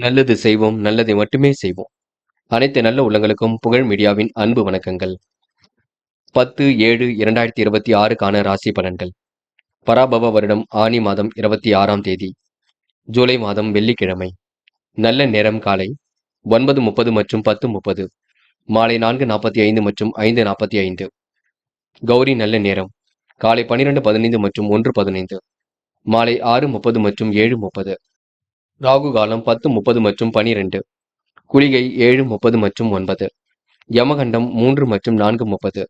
நல்லது செய்வோம், நல்லதை மட்டுமே செய்வோம். அனைத்து நல்ல உள்ளங்களுக்கும் புகழ் மீடியாவின் அன்பு வணக்கங்கள். 10/7/2026க்கான ராசி பலன்கள். பராபவ வருடம் ஆனி மாதம் 26ஆம் தேதி, ஜூலை மாதம் வெள்ளிக்கிழமை. நல்ல நேரம் காலை 9:30 மற்றும் 10:30, மாலை 4:45 மற்றும் 5:45. கௌரி நல்ல நேரம் காலை 12:15 மற்றும் 1:15, மாலை 6:30 மற்றும் 7:30. ராகு காலம் 10:30 மற்றும் 12, குளிகை 7:30 மற்றும் 9, யமகண்டம் 3 மற்றும் 4:30.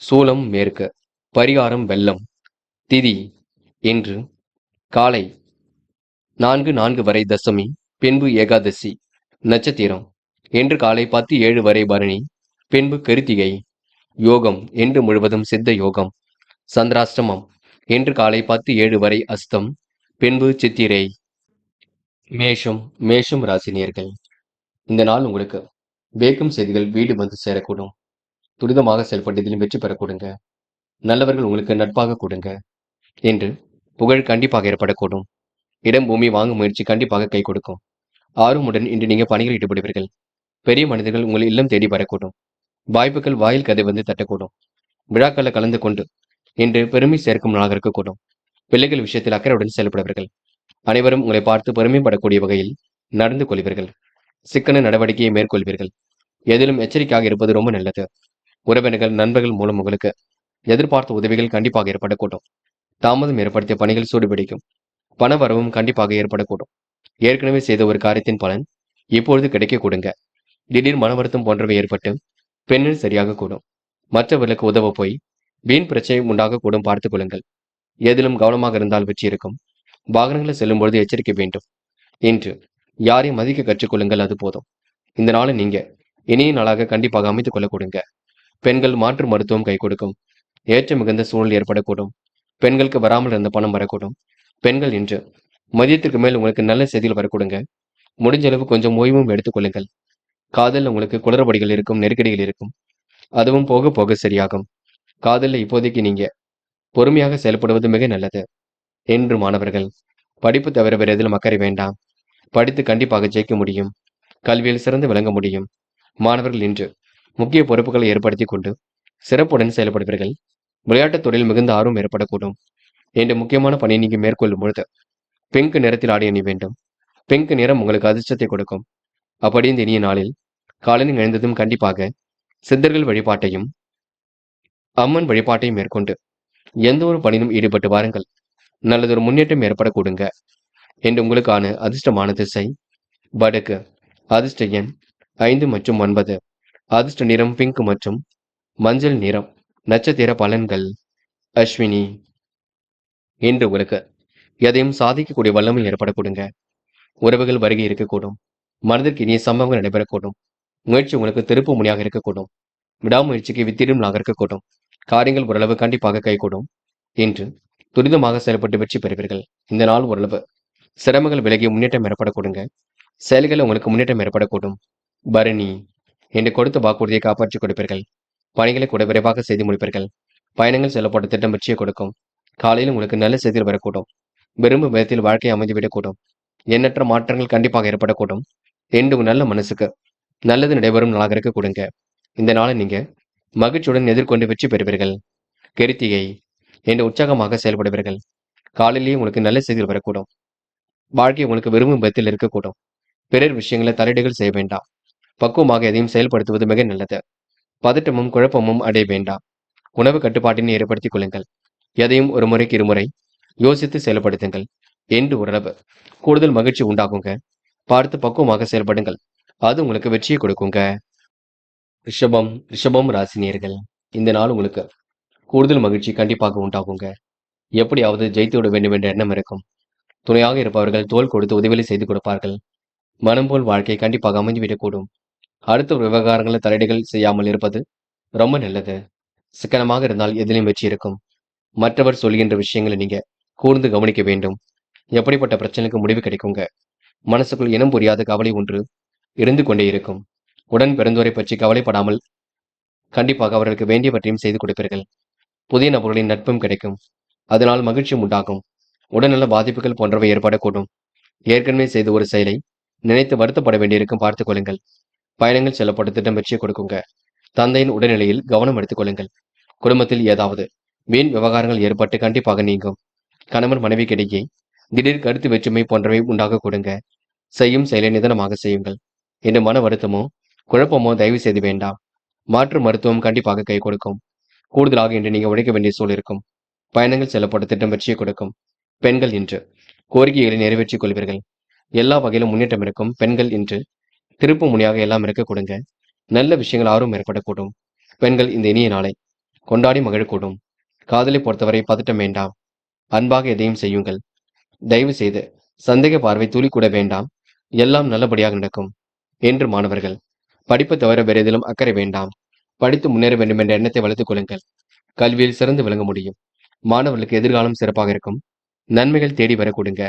சூலம் மேற்கு. பரிகாரம் வெள்ளம். திதி இன்று காலை 4:04 வரை தசமி, பின்பு ஏகாதசி. நட்சத்திரம் இன்று காலை 10:07 வரை பரணி, பின்பு கிருத்திகை. யோகம் இன்று முழுவதும் சித்த யோகம். சந்திராஷ்டமம் இன்று காலை 10:07 வரை அஸ்தம், பின்பு சித்திரை. மேஷம் ராசினியர்கள். இந்த நாள் உங்களுக்கு வேக்கும் செய்திகள் வீடு வந்து சேரக்கூடும். துரிதமாக செயல்பட்டதிலும் வெற்றி பெறக்கூடுங்க. நல்லவர்கள் உங்களுக்கு நட்பாக கொடுங்க என்று புகழ் கண்டிப்பாக ஏற்படக்கூடும். இடம் பூமி வாங்கும் முயற்சி கண்டிப்பாக கை கொடுக்கும். ஆர்வமுடன் இன்று நீங்க பணிகள் ஈடுபடுவீர்கள். பெரிய மனிதர்கள் உங்கள் இல்லம் தேடி வரக்கூடும். வாய்ப்புகள் வாயில் கதை வந்து தட்டக்கூடும். விழாக்களில் கலந்து கொண்டு இன்று பெருமை சேர்க்கும் நாளாக இருக்கக்கூடும். பிள்ளைகள் விஷயத்தில் அக்கறையுடன் செயல்படுவீர்கள். அனைவரும் உங்களை பார்த்து பெருமைப்படக்கூடிய வகையில் நடந்து கொள்வீர்கள். சிக்கன நடவடிக்கையை மேற்கொள்வீர்கள். எதிலும் எச்சரிக்கையாக இருப்பது ரொம்ப நல்லது. உறவினர்கள் நண்பர்கள் மூலம் உங்களுக்கு எதிர்பார்த்த உதவிகள் கண்டிப்பாக ஏற்படக்கூடும். தாமதம் ஏற்படுத்திய பணிகள் சூடுபிடிக்கும். பண வரவும் கண்டிப்பாக ஏற்படக்கூடும். ஏற்கனவே செய்த ஒரு காரியத்தின் பலன் இப்பொழுது கிடைக்க கூடுங்க. திடீர் மன வருத்தம் போன்றவை ஏற்பட்டு பெண்ணில் சரியாக கூடும். மற்றவர்களுக்கு உதவ போய் வீண் பிரச்சனை உண்டாக கூடும். பார்த்துக் கொள்ளுங்கள். எதிலும் கவனமாக இருந்தால் வெற்றி இருக்கும். வாகனங்களில் செல்லும் பொழுது எச்சரிக்கை வேண்டும். இன்று யாரையும் மதிக்க கற்றுக்கொள்ளுங்கள், அது போதும். இந்த நாளை நீங்க இனிய நாளாக கண்டிப்பாக அமைத்துக் கொள்ள கொடுங்க. பெண்கள் மாற்று மருத்துவம் கை கொடுக்கும். ஏற்ற மிகுந்த சூழல் ஏற்படக்கூடும். பெண்களுக்கு வராமல் இருந்த பணம் வரக்கூடும். பெண்கள் இன்று மதியத்திற்கு மேல் உங்களுக்கு நல்ல செய்திகள் வரக்கூடுங்க. முடிஞ்ச அளவு கொஞ்சம் ஓய்வும் எடுத்துக் கொள்ளுங்கள். காதலில் உங்களுக்கு குளறுபடிகள் இருக்கும், நெருக்கடிகள் இருக்கும். அதுவும் போக போக சரியாகும். காதலில் இப்போதைக்கு நீங்க பொறுமையாக செயல்படுவது மிக நல்லது. என்று மாணவர்கள் படிப்பு தவிர வேறு எதிலும் அக்கறை வேண்டாம். படித்து கண்டிப்பாக ஜெயிக்க முடியும். கல்வியில் சிறந்து விளங்க முடியும். மாணவர்கள் இன்று முக்கிய பொறுப்புகளை ஏற்படுத்திக் கொண்டு சிறப்புடன் செயல்படுவீர்கள். விளையாட்டுத் துறையில் மிகுந்த ஆர்வம் ஏற்படக்கூடும். இன்று முக்கியமான பணியை நீங்க மேற்கொள்ளும் பொழுது பிங்க் நிறத்தில் ஆடை அணி வேண்டும். பிங்க் நிறம் உங்களுக்கு அதிர்ஷ்டத்தை கொடுக்கும். அப்படி இந்த இனிய நாளில் காலையில் எழுந்ததும் கண்டிப்பாக சித்தர்கள் வழிபாட்டையும் அம்மன் வழிபாட்டையும் மேற்கொண்டு எந்த ஒரு பணியிலும் ஈடுபட்டு வாருங்கள். நல்லதொரு முன்னேற்றம் ஏற்படக்கூடுங்க. என்று உங்களுக்கான அதிர்ஷ்டமான திசை வடக்கு. அதிர்ஷ்ட எண் 5 மற்றும் 9. அதிர்ஷ்ட நிறம் பிங்க் மற்றும் மஞ்சள் நிறம். நட்சத்திர பலன்கள். அஸ்வினி. இன்று உங்களுக்கு எதையும் சாதிக்கக்கூடிய வல்லமை ஏற்படக்கூடுங்க. உறவுகள் வருகை இருக்கக்கூடும். மனதிற்கு இனிய சம்பவங்கள் நடைபெறக்கூடும். முயற்சி உங்களுக்கு திருப்பு முனையாக இருக்கக்கூடும். விடாமுயற்சிக்கு வித்திடும் நாளாக இருக்கக்கூடும். காரியங்கள் ஓரளவு கண்டிப்பாக கைகூடும். இன்று துரிதமாக செயல்பட்டு வெற்றி பெறுவீர்கள். இந்த நாள் ஓரளவு சிரமங்கள் விலகி முன்னேற்றம் ஏற்படக்கூடுங்க. செயல்களில் உங்களுக்கு முன்னேற்றம் ஏற்படக்கூடும். பரணி. என்று கொடுத்த வாக்குறுதியை காப்பாற்றிக் கொடுப்பீர்கள். பணிகளை கூட விரைவாக செய்து முடிப்பீர்கள். பயணங்கள் செல்லப்பட்ட திட்டம் வெற்றியை கொடுக்கும். காலையில் உங்களுக்கு நல்ல செய்திகள் வரக்கூடும். விரும்பும் விதத்தில் வாழ்க்கை அமைந்துவிடக்கூடும். எண்ணற்ற மாற்றங்கள் கண்டிப்பாக ஏற்படக்கூடும். என்று நல்ல மனசுக்கு நல்லது நடைபெறும் நாளாக இருக்க கொடுங்க. இந்த நாளை நீங்க மகிழ்ச்சியுடன் எதிர்கொண்டு வெற்றி பெறுவீர்கள். கிருத்திகை. என்று உற்சாகமாக செயல்படுவீர்கள். காலையிலேயே உங்களுக்கு நல்ல செய்திகள் வரக்கூடும். வாழ்க்கை உங்களுக்கு விரும்பும் விதத்தில் இருக்கக்கூடும். பிறர் விஷயங்களை தலையீடுகள் செய்ய வேண்டாம். பக்குவமாக எதையும் செயல்படுத்துவது மிக நல்லது. பதட்டமும் குழப்பமும் அடைய வேண்டாம். உணவு கட்டுப்பாட்டினை ஏற்படுத்திக் கொள்ளுங்கள். எதையும் ஒரு முறைக்கு இருமுறை யோசித்து செயல்படுத்துங்கள். என்று ஓரளவு கூடுதல் மகிழ்ச்சி உண்டாகுங்க. பார்த்து பக்குவமாக செயல்படுங்கள். அது உங்களுக்கு வெற்றியை கொடுக்குங்க. ரிஷபம் ராசினியர்கள். இந்த நாள் உங்களுக்கு கூடுதல் மகிழ்ச்சி கண்டிப்பாக உண்டாகுங்க. எப்படியாவது ஜெயித்து விட வேண்டும் என்ற எண்ணம் இருக்கும். துணையாக இருப்பவர்கள் தோள் கொடுத்து உதவிகளை செய்து கொடுப்பார்கள். மனம் போல் வாழ்க்கை கண்டிப்பாக அமைந்துவிடக்கூடும். அடுத்த ஒரு விவகாரங்களை தலையீடுகள் செய்யாமல் இருப்பது ரொம்ப நல்லது. சிக்கனமாக இருந்தால் எதிலும் வெற்றி இருக்கும். மற்றவர் சொல்கின்ற விஷயங்களை நீங்க கூர்ந்து கவனிக்க வேண்டும். எப்படிப்பட்ட பிரச்சனைக்கு முடிவு கிடைக்குங்க. மனசுக்குள் இனம் புரியாத கவலை ஒன்று இருந்து கொண்டே இருக்கும். உடன் பிறந்தோரை பற்றி கவலைப்படாமல் கண்டிப்பாக அவர்களுக்கு வேண்டியவற்றையும் செய்து கொடுப்பீர்கள். புதிய நபர்களின் நட்பும் கிடைக்கும். அதனால் மகிழ்ச்சியும் உண்டாகும். உடல்நல பாதிப்புகள் போன்றவை ஏற்படக்கூடும். ஏற்கனவே செய்த ஒரு செயலை நினைத்து வருத்தப்பட வேண்டியிருக்கும் பார்த்துக் கொள்ளுங்கள். பயணங்கள் செல்லப்பட்ட திட்டம் வெற்றியை கொடுக்குங்க. தந்தையின் உடல்நிலையில் கவனம் எடுத்துக் கொள்ளுங்கள். குடும்பத்தில் ஏதாவது வீண் விவகாரங்கள் ஏற்பட்டு கண்டிப்பாக நீங்கும். கணவன் மனைவிக்கிடையே திடீர் கருத்து வேற்றுமை போன்றவை உண்டாக கொடுங்க. செய்யும் செயலை நிதானமாக செய்யுங்கள். இந்த மன வருத்தமோ குழப்பமோ தயவு செய்து வேண்டாம். மாற்று மருத்துவம் கண்டிப்பாக கை கொடுக்கும். கூடுதலாக இன்று நீங்க உழைக்க வேண்டிய சூழல் இருக்கும். பயணங்கள் செல்லப்பட்ட திட்டம் வெற்றியை கொடுக்கும். பெண்கள் இன்று கோரிக்கைகளை நிறைவேற்றிக் கொள்வீர்கள். எல்லா வகையிலும் முன்னேற்றம் இருக்கும். பெண்கள் இன்று திருப்பு முனையாக எல்லாம் இருக்க கொடுங்க. நல்ல விஷயங்கள் ஆர்வம் ஏற்படக்கூடும். பெண்கள் இந்த இனிய நாளை கொண்டாடி மகிழக்கூடும். காதலை பொறுத்தவரை பதட்டம் வேண்டாம். அன்பாக எதையும் செய்யுங்கள். தயவு செய்து சந்தேக பார்வை துளி கூட வேண்டாம். எல்லாம் நல்லபடியாக நடக்கும். என்று மாணவர்கள் படிப்பு தவிர வேறு எதிலும் அக்கறை வேண்டாம். படித்து முன்னேற வேண்டும் என்ற எண்ணத்தை வளர்த்துக் கொள்ளுங்கள். கல்வியில் சிறந்து விளங்க முடியும். மாணவர்களுக்கு எதிர்காலம் சிறப்பாக இருக்கும். நன்மைகள் தேடி வர கொடுங்க.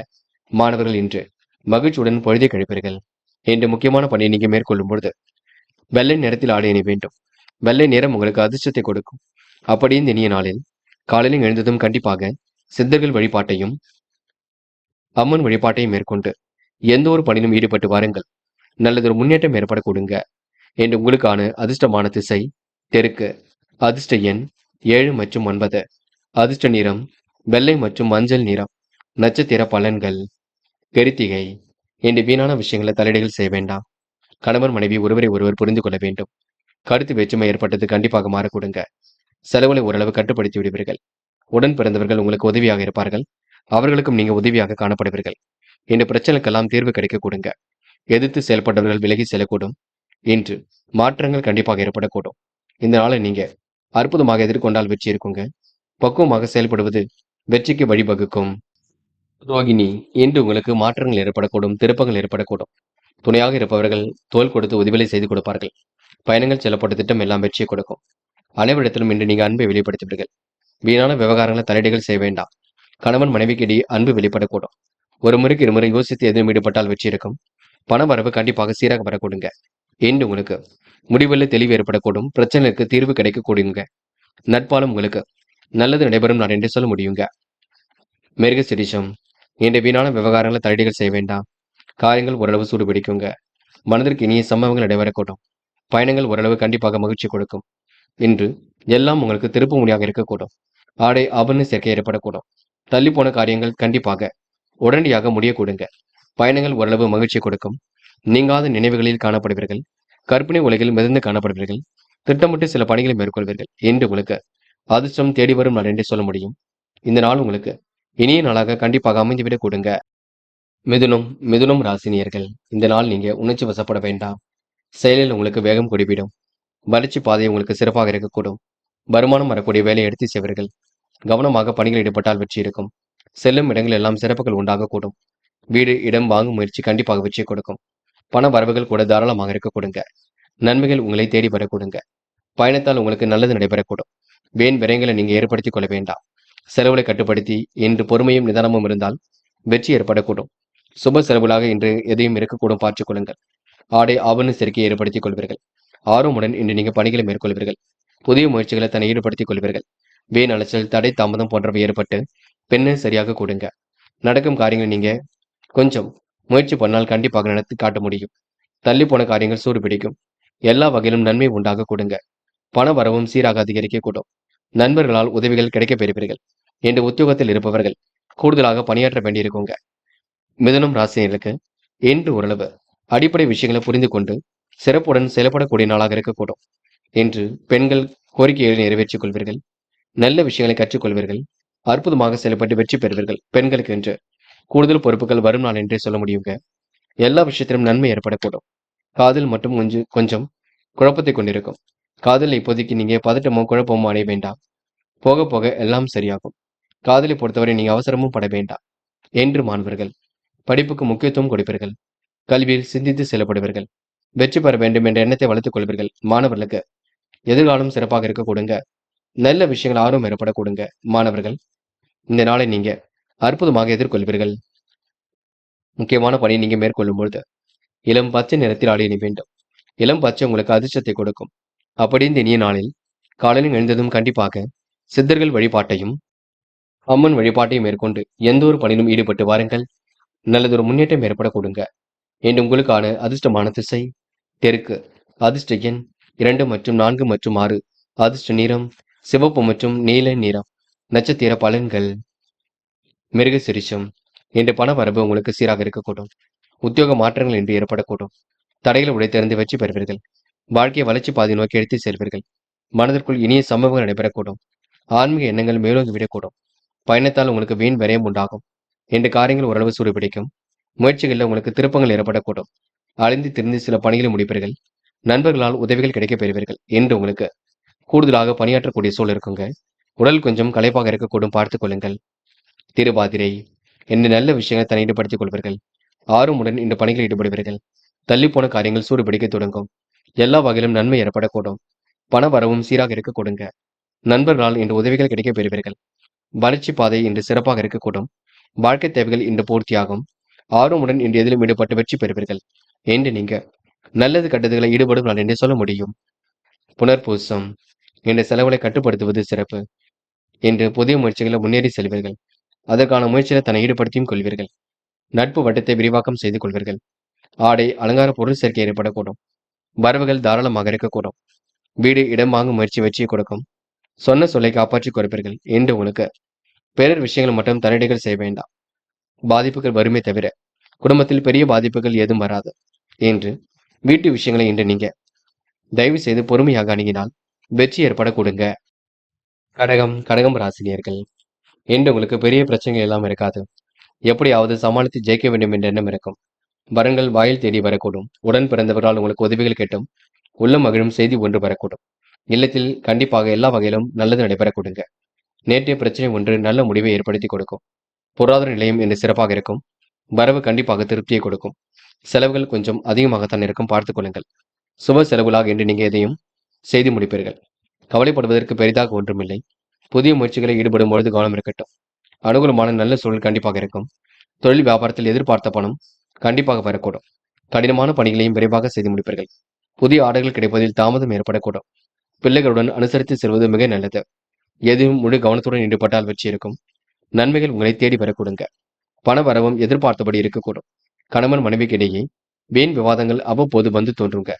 மாணவர்கள் இன்று மகிழ்ச்சியுடன் பொழுதை கழிப்பீர்கள். இன்று முக்கியமான பணியை நீங்க மேற்கொள்ளும் பொழுது வெள்ளை நிறத்தில் ஆடை அணி வேண்டும். வெள்ளை நிறம் உங்களுக்கு அதிர்ஷ்டத்தை கொடுக்கும். அப்படி இந்த இனிய நாளில் காலையில் எழுந்ததும் கண்டிப்பாக சித்தர்கள் வழிபாட்டையும் அம்மன் வழிபாட்டையும் மேற்கொண்டு எந்த ஒரு பணியிலும் ஈடுபட்டு வாருங்கள். நல்லதொரு முன்னேற்றம் ஏற்பட கொடுங்க. என்று உங்களுக்கான அதிர்ஷ்டமான திசை தெற்கு. அதிர்ஷ்ட எண் 7 மற்றும் 9. அதிர்ஷ்ட நிறம் வெள்ளை மற்றும் மஞ்சள் நிறம். நட்சத்திர பலன்கள். கிருத்திகை. என்று வீணான விஷயங்களை தலையீடுகள் செய்ய வேண்டாம். கணவன் மனைவி ஒருவரை ஒருவர் புரிந்து கொள்ள வேண்டும். கருத்து வேற்றுமை ஏற்பட்டது கண்டிப்பாக மாறக்கூடுங்க. செலவுகளை ஓரளவு கட்டுப்படுத்தி விடுவீர்கள். உடன் பிறந்தவர்கள் உங்களுக்கு உதவியாக இருப்பார்கள். அவர்களுக்கும் நீங்க உதவியாக காணப்படுவீர்கள். இந்த பிரச்சனைக்கெல்லாம் தீர்வு கிடைக்க கொடுங்க. எதிர்த்து செயல்பட்டவர்கள் விலகி செல்லக்கூடும். இன்று மாற்றங்கள் கண்டிப்பாக ஏற்படக்கூடும். இந்த நாளை நீங்க அற்புதமாக எதிர்கொண்டால் வெற்றி இருக்குங்க. பக்குவமாக செயல்படுவது வெற்றிக்கு வழிவகுக்கும். ரோகிணி. இன்று உங்களுக்கு மாற்றங்கள் ஏற்படக்கூடும். திருப்பங்கள் ஏற்படக்கூடும். துணையாக இருப்பவர்கள் தோள் கொடுத்து உதவிகளை செய்து கொடுப்பார்கள். பயணங்கள் செல்லப்பட்ட திட்டம் எல்லாம் வெற்றியை கொடுக்கும். அனைவரிடத்திலும் இன்று நீங்க அன்பை வெளிப்படுத்துவீர்கள். வீணான விவகாரங்களை தலையீடுகள் செய்ய வேண்டாம். கணவன் மனைவிக்கு இடையே அன்பு வெளிப்படக்கூடும். ஒரு முறைக்கு இருமுறை யோசித்து எதுவும் ஈடுபட்டால் வெற்றி இருக்கும். பண வரவு கண்டிப்பாக சீராக வரக்கூடுங்க. இன்று உங்களுக்கு முடிவில் தெளிவு ஏற்படக்கூடும். பிரச்சனைக்கு தீர்வு கிடைக்க கூடுங்க. நட்பாலும் உங்களுக்கு நல்லது நடைபெறும் நான் என்று சொல்ல முடியுங்க. மிருக சிரிஷம். இன்று வீணான விவகாரங்களை தலையீடுகள் செய்ய வேண்டாம். காரியங்கள் ஓரளவு சூடு பிடிக்குங்க. மனதிற்கு இனிய சம்பவங்கள் நடைபெறக்கூடும். பயணங்கள் ஓரளவு கண்டிப்பாக மகிழ்ச்சி கொடுக்கும். இன்று எல்லாம் உங்களுக்கு திருப்பு முனையாக இருக்கக்கூடும். ஆடை ஆபரண சேர்க்கை ஏற்படக்கூடும். தள்ளி போன காரியங்கள் கண்டிப்பாக உடனடியாக முடியக்கூடுங்க. பயணங்கள் ஓரளவு மகிழ்ச்சி கொடுக்கும். நீங்காத நினைவுகளில் காணப்படுவீர்கள். கற்பனை உலகில் மிதந்து காணப்படுவீர்கள். திட்டமிட்டு சில பணிகளை மேற்கொள்வீர்கள். இன்று உங்களுக்கு அதிர்ஷ்டம் தேடி வரும் நாள் என்றே சொல்ல முடியும். இந்த நாள் உங்களுக்கு இனிய நாளாக கண்டிப்பாக அமைந்துவிடக் கொடுங்க. மிதுனம் ராசினியர்கள். இந்த நாள் நீங்க உணர்ச்சி வசப்பட வேண்டாம். செயலில் உங்களுக்கு வேகம் கூடிவிடும். வளர்ச்சி பாதை உங்களுக்கு சிறப்பாக இருக்கக்கூடும். வருமானம் வரக்கூடிய வேலையை எடுத்து செய்வீர்கள். கவனமாக பணிகள் ஈடுபட்டால் வெற்றி இருக்கும். செல்லும் இடங்கள் எல்லாம் சிறப்புகள் உண்டாகக்கூடும். வீடு இடம் வாங்கும் முயற்சி கண்டிப்பாக வெற்றியை கொடுக்கும். பண வரவுகள் கூட தாராளமாக இருக்க கொடுங்க. நன்மைகள் உங்களை தேடி வர கொடுங்க. பயணத்தால் உங்களுக்கு நல்லது நடைபெறக்கூடும். வீண் விரயங்களை நீங்க ஏற்படுத்திக் கொள்ள வேண்டாம். செலவுகளை கட்டுப்படுத்தி இன்று பொறுமையும் நிதானமும் இருந்தால் வெற்றி ஏற்படக்கூடும். சுப செலவுகளாக இன்று எதையும் இருக்கக்கூடும் பார்த்துக் கொள்ளுங்கள். ஆடை ஆபரண சேர்க்கையை ஏற்படுத்திக் கொள்வீர்கள். ஆர்வமுடன் இன்று நீங்க பணிகளை மேற்கொள்வீர்கள். புதிய முயற்சிகளை தன்னை ஈடுபடுத்திக் கொள்வீர்கள். வீண் அலைச்சல் தடை தாமதம் போன்றவை ஏற்பட்டு பெண்ணை சரியாக கொடுங்க. நடக்கும் காரியங்களை நீங்க கொஞ்சம் முயற்சி பண்ணால் கண்டிப்பாக நடத்தி காட்ட முடியும். தள்ளி போன காரியங்கள் சூடு பிடிக்கும். எல்லா வகையிலும் நன்மை உண்டாக கொடுங்க. பண வரவும் சீராக அதிகரிக்க கூடும். நண்பர்களால் உதவிகள் கிடைக்கப் பெறுவீர்கள். இன்று உத்தியோகத்தில் இருப்பவர்கள் கூடுதலாக பணியாற்ற வேண்டியிருக்குங்க. மிதுனம் ராசினியர்களுக்கு இன்று ஓரளவு அடிப்படை விஷயங்களை புரிந்து கொண்டு சிறப்புடன் செயல்படக்கூடிய நாளாக இருக்கக்கூடும். இன்று பெண்கள் கோரிக்கைகளை நிறைவேற்றிக் கொள்வீர்கள். நல்ல விஷயங்களை கற்றுக்கொள்வீர்கள். அற்புதமாக செயல்பட்டு வெற்றி பெறுவீர்கள். பெண்களுக்கு இன்று கூடுதல் பொறுப்புகள் வரும் நாள் என்றே சொல்ல முடியுங்க. எல்லா விஷயத்திலும் நன்மை ஏற்படக்கூடும். காதல் மட்டும் கொஞ்சம் குழப்பத்தை கொண்டிருக்கும். காதல் இப்போதைக்கு நீங்க பதட்டமோ குழப்பமோ அடைய வேண்டாம். போக போக எல்லாம் சரியாகும். காதலை பொறுத்தவரை நீங்க அவசரமும் பட வேண்டாம். என்று மாணவர்கள் படிப்புக்கு முக்கியத்துவம் கொடுப்பீர்கள். கல்வியில் சிந்தித்து செயல்படுவீர்கள். வெற்றி பெற வேண்டும் என்ற எண்ணத்தை வளர்த்துக் கொள்வீர்கள். மாணவர்களுக்கு எதிர்காலம் சிறப்பாக இருக்க கொடுங்க. நல்ல விஷயங்கள் ஆர்வம் ஏற்பட கொடுங்க. மாணவர்கள் இந்த நாளை நீங்க அற்புதமாக எதிர்கொள்வீர்கள். முக்கியமான பணியை நீங்க மேற்கொள்ளும் பொழுது இளம் பச்சை நிறத்தில் ஆடை அணி வேண்டும். இளம் பச்சை உங்களுக்கு அதிர்ஷ்டத்தை கொடுக்கும். அப்படி இந்த இனிய நாளில் காலையில் எழுந்ததும் கண்டிப்பாக சித்தர்கள் வழிபாட்டையும் அம்மன் வழிபாட்டையும் மேற்கொண்டு எந்த ஒரு பணியிலும் ஈடுபட்டு வாருங்கள். நல்லதொரு முன்னேற்றம் ஏற்பட கொடுங்க. இன்று உங்களுக்கான அதிர்ஷ்டமான திசை தெற்கு. அதிர்ஷ்ட எண் 2 மற்றும் 4 மற்றும் 6. அதிர்ஷ்ட நிறம் சிவப்பு மற்றும் நீல நிறம். நட்சத்திர பலன்கள். மிருகசிரிஷம். இன்று பண வரவு உங்களுக்கு சீராக இருக்கக்கூடும். உத்தியோக மாற்றங்கள் இன்று ஏற்படக்கூடும். தடைகளை உடைத்தெறிந்து வெற்றி பெறுவீர்கள். வாழ்க்கையை வளர்ச்சி பாதை நோக்கி எடுத்து செல்வீர்கள். மனதிற்குள் இனிய சம்பவங்கள் நடைபெறக்கூடும். ஆன்மீக எண்ணங்கள் மேலோங்கி விடக்கூடும். பயணத்தால் உங்களுக்கு வீண் விரயம் உண்டாகும். இன்று காரியங்கள் ஓரளவு சூடுபிடிக்கும். முயற்சிகளில் உங்களுக்கு திருப்பங்கள் ஏற்படக்கூடும். அலைந்து திரிந்து சில பணிகளை முடிப்பீர்கள். நண்பர்களால் உதவிகள் கிடைக்கப் பெறுவீர்கள். என்று உங்களுக்கு கூடுதலாக பணியாற்றக்கூடிய சூழல் இருக்குங்க. உடல் கொஞ்சம் களைப்பாக இருக்கக்கூடும், பார்த்துக் கொள்ளுங்கள். திருவாதிரை. இன்று நல்ல விஷயங்களை தன்னை ஈடுபடுத்திக் கொள்வீர்கள். ஆர்வமுடன் இந்த பணிகளில் ஈடுபடுவீர்கள். தள்ளிப்போன காரியங்கள் சூடுபிடிக்க தொடங்கும். எல்லா வகையிலும் நன்மை ஏற்படக்கூடும். பண வரவும் சீராக இருக்க கொடுங்க. நண்பர்களால் இன்று உதவிகள் கிடைக்கப் பெறுவீர்கள். வளர்ச்சி பாதை இன்று சிறப்பாக இருக்கக்கூடும். வாழ்க்கை தேவைகள் இன்று பூர்த்தியாகும். ஆர்வமுடன் இன்று எதிலும் ஈடுபட்டு வெற்றி பெறுவீர்கள். என்று நீங்க நல்லது கெட்டதுகளை ஈடுபடும் நான் என்று சொல்ல முடியும். புனர்பூசம். இன்று செலவுகளை கட்டுப்படுத்துவது சிறப்பு. இன்று புதிய முயற்சிகளை முன்னேறி செல்வீர்கள். அதற்கான முயற்சிகளை தன்னை ஈடுபடுத்தியும் கொள்வீர்கள். நட்பு வட்டத்தை விரிவாக்கம் செய்து கொள்வீர்கள். ஆடை அலங்கார பொருள் சேர்க்கை ஏற்படக்கூடும். வரவுகள் தாராளமாக இருக்கக்கூடும். வீடு இடம் வாங்கும் முயற்சி வெற்றியை கொடுக்கும். சொன்ன சொல்லை காப்பாற்றிக் கொடுப்பீர்கள். என்று உங்களுக்கு பிறர் விஷயங்கள் மட்டும் தலையீடுகள் செய்ய வேண்டாம். பாதிப்புகள் வருமே தவிர குடும்பத்தில் பெரிய பாதிப்புகள் ஏதும் வராது. என்று வீட்டு விஷயங்களை இன்று நீங்க தயவு செய்து பொறுமையாக அணுகினால் வெற்றி ஏற்பட கொடுங்க. கடகம் ராசினியர்கள். என்று உங்களுக்கு பெரிய பிரச்சனைகள் எல்லாம் இருக்காது. எப்படியாவது சமாளித்து ஜெயிக்க வேண்டும் என்ற எண்ணம் இருக்கும். வரங்கள் வாயில் தேடி வரக்கூடும். உடன் பிறந்தவர்களால் உங்களுக்கு உதவிகள் கேட்டும் உள்ளம் மகிழும் செய்தி ஒன்று வரக்கூடும். இல்லத்தில் கண்டிப்பாக எல்லா வகையிலும் நல்லது நடைபெறக்கூடுங்க. நேற்றைய பிரச்சனை ஒன்று நல்ல முடிவை ஏற்படுத்தி கொடுக்கும். பொருளாதார நிலையம் இன்று சிறப்பாக இருக்கும். வரவு கண்டிப்பாக திருப்தியை கொடுக்கும். செலவுகள் கொஞ்சம் அதிகமாகத்தான் இருக்கும், பார்த்துக் கொள்ளுங்கள். சுப செலவுகளாக இன்று நீங்க எதையும் செய்து முடிப்பீர்கள். கவலைப்படுவதற்கு பெரிதாக ஒன்றுமில்லை. புதிய முயற்சிகளை ஈடுபடும் பொழுது கவனம் இருக்கட்டும். அனுகூலமான நல்ல சூழல் கண்டிப்பாக இருக்கும். தொழில் வியாபாரத்தில் எதிர்பார்த்த பணம் கண்டிப்பாக வரக்கூடும். கடினமான பணிகளையும் விரைவாக செய்து முடிப்பீர்கள். புதிய ஆர்டர்கள் கிடைப்பதில் தாமதம் ஏற்படக்கூடும். பிள்ளைகளுடன் அனுசரித்து செல்வது மிக நல்லது. எதுவும் முழு கவனத்துடன் ஈடுபட்டால் வெற்றி இருக்கும். நன்மைகள் உங்களை தேடி வரக்கூடுங்க. பண வரவும் எதிர்பார்த்தபடி இருக்கக்கூடும். கணவன் மனைவிக்கு இடையே வீண் விவாதங்கள் அவ்வப்போது வந்து தோன்றுங்க.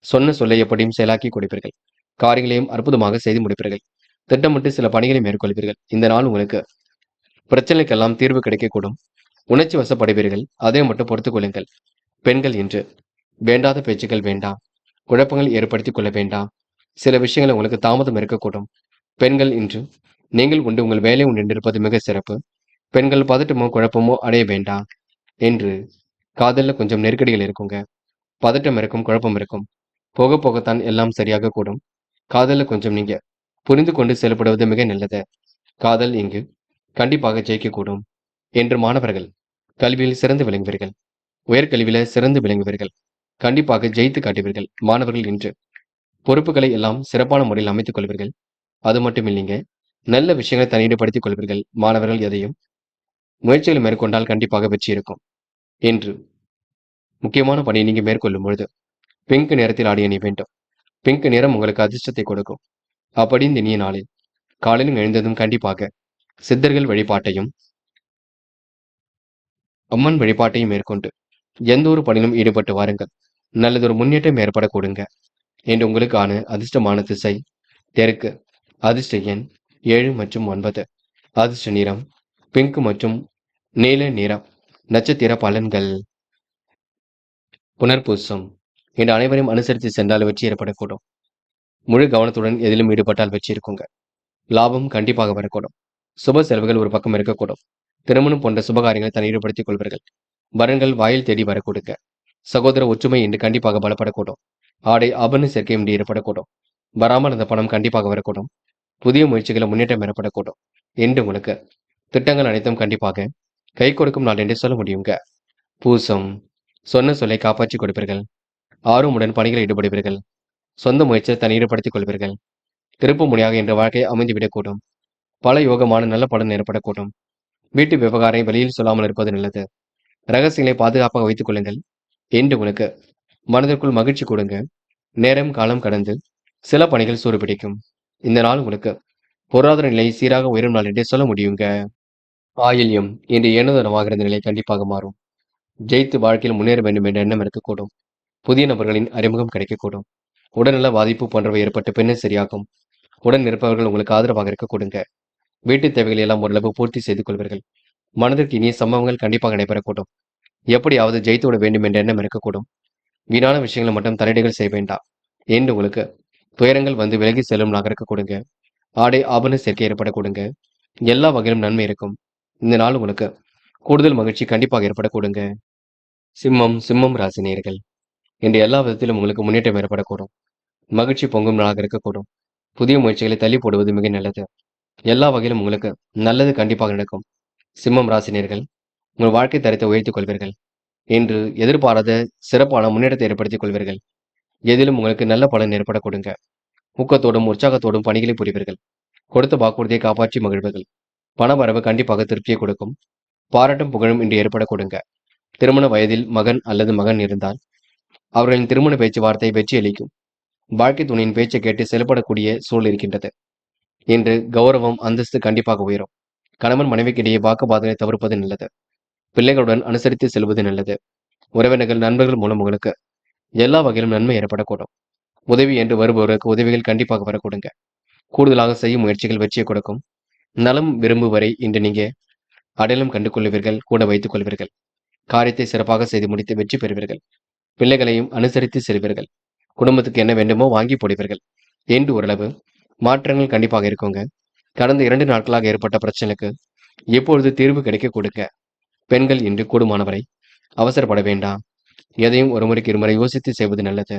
சொன்ன சொல்லை எப்படியும் செயலாக்கி கொடுப்பீர்கள். காரியங்களையும் அற்புதமாக செய்து முடிப்பீர்கள். திட்டமிட்டு சில பணிகளை மேற்கொள்வீர்கள். இந்த நாள் உங்களுக்கு பிரச்சனைக்கெல்லாம் தீர்வு கிடைக்கக்கூடும். உணர்ச்சி வசப்படுவீர்கள். அதை மட்டும் பொறுத்துக் கொள்ளுங்கள். பெண்கள் இன்று வேண்டாத பேச்சுக்கள் வேண்டாம். குழப்பங்கள் ஏற்படுத்திக் கொள்ள வேண்டாம். சில விஷயங்கள் உங்களுக்கு தாமதம் இருக்கக்கூடும். பெண்கள் இன்று நீங்கள் உண்டு உங்கள் வேலை உண்டு இருப்பது மிக சிறப்பு. பெண்கள் பதட்டமோ குழப்பமோ அடைய வேண்டாம். என்று காதல்ல கொஞ்சம் நெருக்கடிகள் இருக்குங்க. பதட்டம் இருக்கும், குழப்பம் இருக்கும். போக போகத்தான் எல்லாம் சரியாக கூடும். காதல்ல கொஞ்சம் நீங்க புரிந்து கொண்டு செயல்படுவது மிக நல்லது. காதல் இங்கு கண்டிப்பாக ஜெயிக்கக்கூடும். என்று மாணவர்கள் கல்வியில் சிறந்து விளங்குவீர்கள். உயர்கல்வியில சிறந்து விளங்குவீர்கள். கண்டிப்பாக ஜெயித்து காட்டுவீர்கள். மாணவர்கள் இன்று பொறுப்புகளை எல்லாம் சிறப்பான முறையில் அமைத்துக் கொள்வீர்கள். அது மட்டும் இல்லைங்க, நல்ல விஷயங்களை தனியீடுபடுத்திக் கொள்வீர்கள். மாணவர்கள் எதையும் முயற்சிகளை மேற்கொண்டால் கண்டிப்பாக வெற்றி இருக்கும். என்று முக்கியமான பணியை நீங்க மேற்கொள்ளும் பொழுது பிங்க் நிறத்தில் ஆடிய அணி வேண்டும். பிங்க் நிறம் உங்களுக்கு அதிர்ஷ்டத்தை கொடுக்கும். அப்படி இந்த இனிய நாளில் காலையில் எழுந்ததும் கண்டிப்பாக சித்தர்கள் வழிபாட்டையும் அம்மன் வழிபாட்டையும் மேற்கொண்டு எந்த ஒரு பணியிலும் ஈடுபட்டு வாருங்கள். நல்லதொரு முன்னேற்றம் ஏற்பட கொடுங்க. என்று உங்களுக்கான அதிர்ஷ்டமான திசை தெற்கு. அதிர்ஷ்ட எண் 7 மற்றும் 9. அதிர்ஷ்ட நிறம் பிங்க் மற்றும் நீல நிறம். நட்சத்திர பலன்கள். புனர்பூசம். இன்று அனைவரையும் அனுசரித்து சென்றால் வெற்றி ஏற்படக்கூடும். முழு கவனத்துடன் எதிலும் ஈடுபட்டால் வெற்றி இருக்குங்க. லாபம் கண்டிப்பாக வரக்கூடும். சுப செலவுகள் ஒரு பக்கம் இருக்கக்கூடும். திருமணம் போன்ற சுபகாரியங்களை தன் ஈடுபடுத்திக் கொள்வீர்கள். வரன்கள் வாயில் தேடி வரக்கூடுங்க. சகோதர ஒற்றுமை இன்று கண்டிப்பாக பலப்படக்கூடும். ஆடை ஆபரண சேர்க்கை இன்று ஏற்படக்கூடும். வராமல் அந்த பணம் கண்டிப்பாக வரக்கூடும். புதிய முயற்சிகளை முன்னேற்றம் ஏற்படக்கூடும். என்று உங்களுக்கு திட்டங்கள் அனைத்தும் கண்டிப்பாக கை கொடுக்கும் நாள் என்று சொல்ல முடியுங்க. பூசம். சொன்ன சொல்லை காப்பாற்றிக் கொடுப்பீர்கள். ஆர்வமுடன் பணிகளை ஈடுபடுவீர்கள். சொந்த முயற்சியை தன் ஈடுபடுத்திக் கொள்வீர்கள். திருப்பு முனையாக என்ற வாழ்க்கை அமைந்துவிடக்கூடும். பல யோகமான நல்ல பலன் ஏற்படக்கூடும். வீட்டு விவகாரம் வெளியில் சொல்லாமல் இருப்பது நல்லது. ரகசியங்களை பாதுகாப்பாக வைத்துக் கொள்ளுங்கள். என்று உனக்கு மனதிற்குள் மகிழ்ச்சி கொடுங்க. நேரம் காலம் கடந்து சில பணிகள் சூடுபிடிக்கும். இந்த நாள் உங்களுக்கு பொருளாதார நிலை சீராக உயரும் நாள் என்றே சொல்ல முடியுங்க. ஆயில்யம் இன்று ஏனோதனமாகிற நிலை கண்டிப்பாக மாறும். ஜெயித்து வாழ்க்கையில் முன்னேற வேண்டும் என்ற எண்ணம் இருக்கக்கூடும். புதிய நபர்களின் அறிமுகம் கிடைக்கக்கூடும். உடல்நல பாதிப்பு போன்றவை ஏற்பட்டு பின்னர் சரியாகும். உடன் இருப்பவர்கள் உங்களுக்கு ஆதரவாக இருக்க கொடுங்க. வீட்டு தேவைகளை எல்லாம் ஓரளவு பூர்த்தி செய்து கொள்வீர்கள். மனதிற்கு இனிய சம்பவங்கள் கண்டிப்பாக நடைபெறக்கூடும். எப்படியாவது ஜெயித்து விட வேண்டும் என்ற எண்ணம் இருக்கக்கூடும். வீணான விஷயங்களை மட்டும் தலையீடுகள் செய்ய வேண்டாம் என்று உங்களுக்கு துயரங்கள் வந்து விலகி செல்லும் நாக இருக்க கொடுங்க. ஆடை ஆபரண சேர்க்கை ஏற்பட கொடுங்க. எல்லா வகையிலும் நன்மை இருக்கும். இந்த நாள் உங்களுக்கு கூடுதல் மகிழ்ச்சி கண்டிப்பாக ஏற்பட கொடுங்க. சிம்மம் ராசி நேயர்கள், இன்று எல்லா விதத்திலும் உங்களுக்கு முன்னேற்றம் ஏற்படக்கூடும். மகிழ்ச்சி பொங்கும் நாளாக இருக்கக்கூடும். புதிய முயற்சிகளை தள்ளி போடுவது மிக நல்லது. எல்லா வகையிலும் உங்களுக்கு நல்லது கண்டிப்பாக நடக்கும். சிம்மம் ராசினியர்கள், உங்கள் வாழ்க்கை தரத்தை உயர்த்திக் கொள்வீர்கள். இன்று எதிர்பாராத சிறப்பான முன்னேற்றத்தை ஏற்படுத்திக் கொள்வீர்கள். எதிலும் உங்களுக்கு நல்ல பலன் ஏற்பட கொடுங்க. ஊக்கத்தோடும் உற்சாகத்தோடும் பணிகளை புரிவீர்கள். கொடுத்த வாக்குறுதியை காப்பாற்றி மகிழ்வீர்கள். பணவரவு கண்டிப்பாக திருப்தியை கொடுக்கும். பாராட்டும் புகழும் இன்று ஏற்பட கொடுங்க. திருமண வயதில் மகன் அல்லது மகன் இருந்தால் அவர்களின் திருமண பேச்சுவார்த்தை வெற்றி அளிக்கும். வாழ்க்கை துணையின் பேச்சை கேட்டு செயல்படக்கூடிய சூழல் இருக்கின்றது. இன்று கௌரவம் அந்தஸ்து கண்டிப்பாக உயரும். கணவன் மனைவிக்கிடையே வாக்குவாதங்களை தவிர்ப்பது நல்லது. பிள்ளைகளுடன் அனுசரித்து செல்வது நல்லது. உறவினர்கள் நண்பர்கள் மூலம் உங்களுக்கு எல்லா வகையிலும் நன்மை ஏற்படக்கூடும். உதவி என்று வருபவருக்கு உதவிகள் கண்டிப்பாக வரக்கூடுங்க. கூடுதலாக செய்யும் முயற்சிகள் வெற்றியை கொடுக்கும். நலம் விரும்புவரை இன்று நீங்க அடையாளம் கண்டு கொள்வீர்கள், கூட வைத்துக் கொள்வீர்கள். காரியத்தை சிறப்பாக செய்து முடித்து வெற்றி பெறுவீர்கள். பிள்ளைகளையும் அனுசரித்து செல்வீர்கள். குடும்பத்துக்கு என்ன வேண்டுமோ வாங்கி போடுவீர்கள் என்று ஓரளவு மாற்றங்கள் கண்டிப்பாக இருக்குங்க. கடந்த 2 நாட்களாக ஏற்பட்ட பிரச்சனைக்கு எப்பொழுது தீர்வு கிடைக்க கொடுங்க. பெண்கள் இன்று கூடுமானவரை அவசரப்பட வேண்டாம். எதையும் ஒரு முறைக்கு இருமுறை யோசித்து செய்வது நல்லது.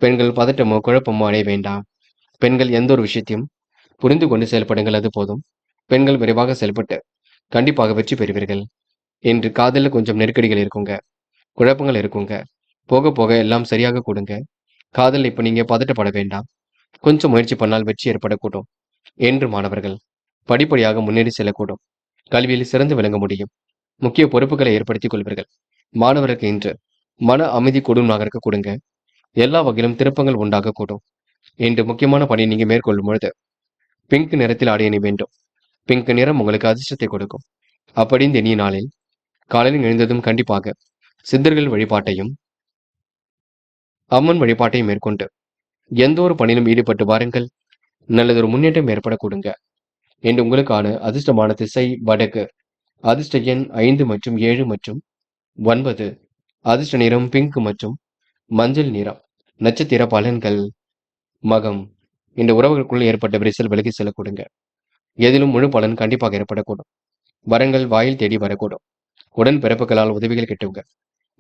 பெண்கள் பதட்டமோ குழப்பமோ அடைய வேண்டாம். பெண்கள் எந்த ஒரு விஷயத்தையும் புரிந்து கொண்டு செயல்படுங்கள், அது போதும். பெண்கள் விரைவாக செயல்பட்டு கண்டிப்பாக வெற்றி பெறுவீர்கள். இன்று காதலில் கொஞ்சம் நெருக்கடிகள் இருக்குங்க, குழப்பங்கள் இருக்குங்க. போக போக எல்லாம் சரியாக கொடுங்க. காதல் இப்ப நீங்க பதட்டப்பட வேண்டாம். கொஞ்சம் முயற்சி பண்ணால் வெற்றி ஏற்படக்கூடும் என்று மாணவர்கள் படிப்படியாக முன்னேறி செல்லக்கூடும். கல்வியில் சிறந்து விளங்க முடியும். முக்கிய பொறுப்புகளை ஏற்படுத்திக் கொள்வீர்கள். மாணவருக்கு இன்று மன அமைதி கூடுமாக இருக்க கொடுங்க. எல்லா வகையிலும் திருப்பங்கள் உண்டாக கூடும். இன்று முக்கியமான பணி நீங்க மேற்கொள்ளும் பொழுது பிங்க் நிறத்தில் ஆடை அணி வேண்டும். பிங்க் நிறம் உங்களுக்கு அதிர்ஷ்டத்தை கொடுக்கும். அப்படி இந்த இனிய நாளில் காலையில் எழுந்ததும் கண்டிப்பாக சித்தர்கள் வழிபாட்டையும் அம்மன் வழிபாட்டையும் மேற்கொண்டு எந்த ஒரு பணியிலும் ஈடுபட்டு வாருங்கள். நல்லதொரு முன்னேற்றம் ஏற்பட கொடுங்க. இன்று உங்களுக்கான அதிர்ஷ்டமான திசை வடக்கு. அதிர்ஷ்ட எண் 5 மற்றும் 7 மற்றும் 9. அதிர்ஷ்ட நிறம் பிங்க் மற்றும் மஞ்சள் நிறம். நட்சத்திர பலன்கள். மகம், இந்த உறவுகளுக்குள் ஏற்பட்ட விரிசல் விலகி செல்ல கொடுங்க. எதிலும் முழு பலன் கண்டிப்பாக ஏற்படக்கூடும். வரங்கள் வாயில் தேடி வரக்கூடும். உடன் பிறப்புகளால் உதவிகள் கிட்டுங்க.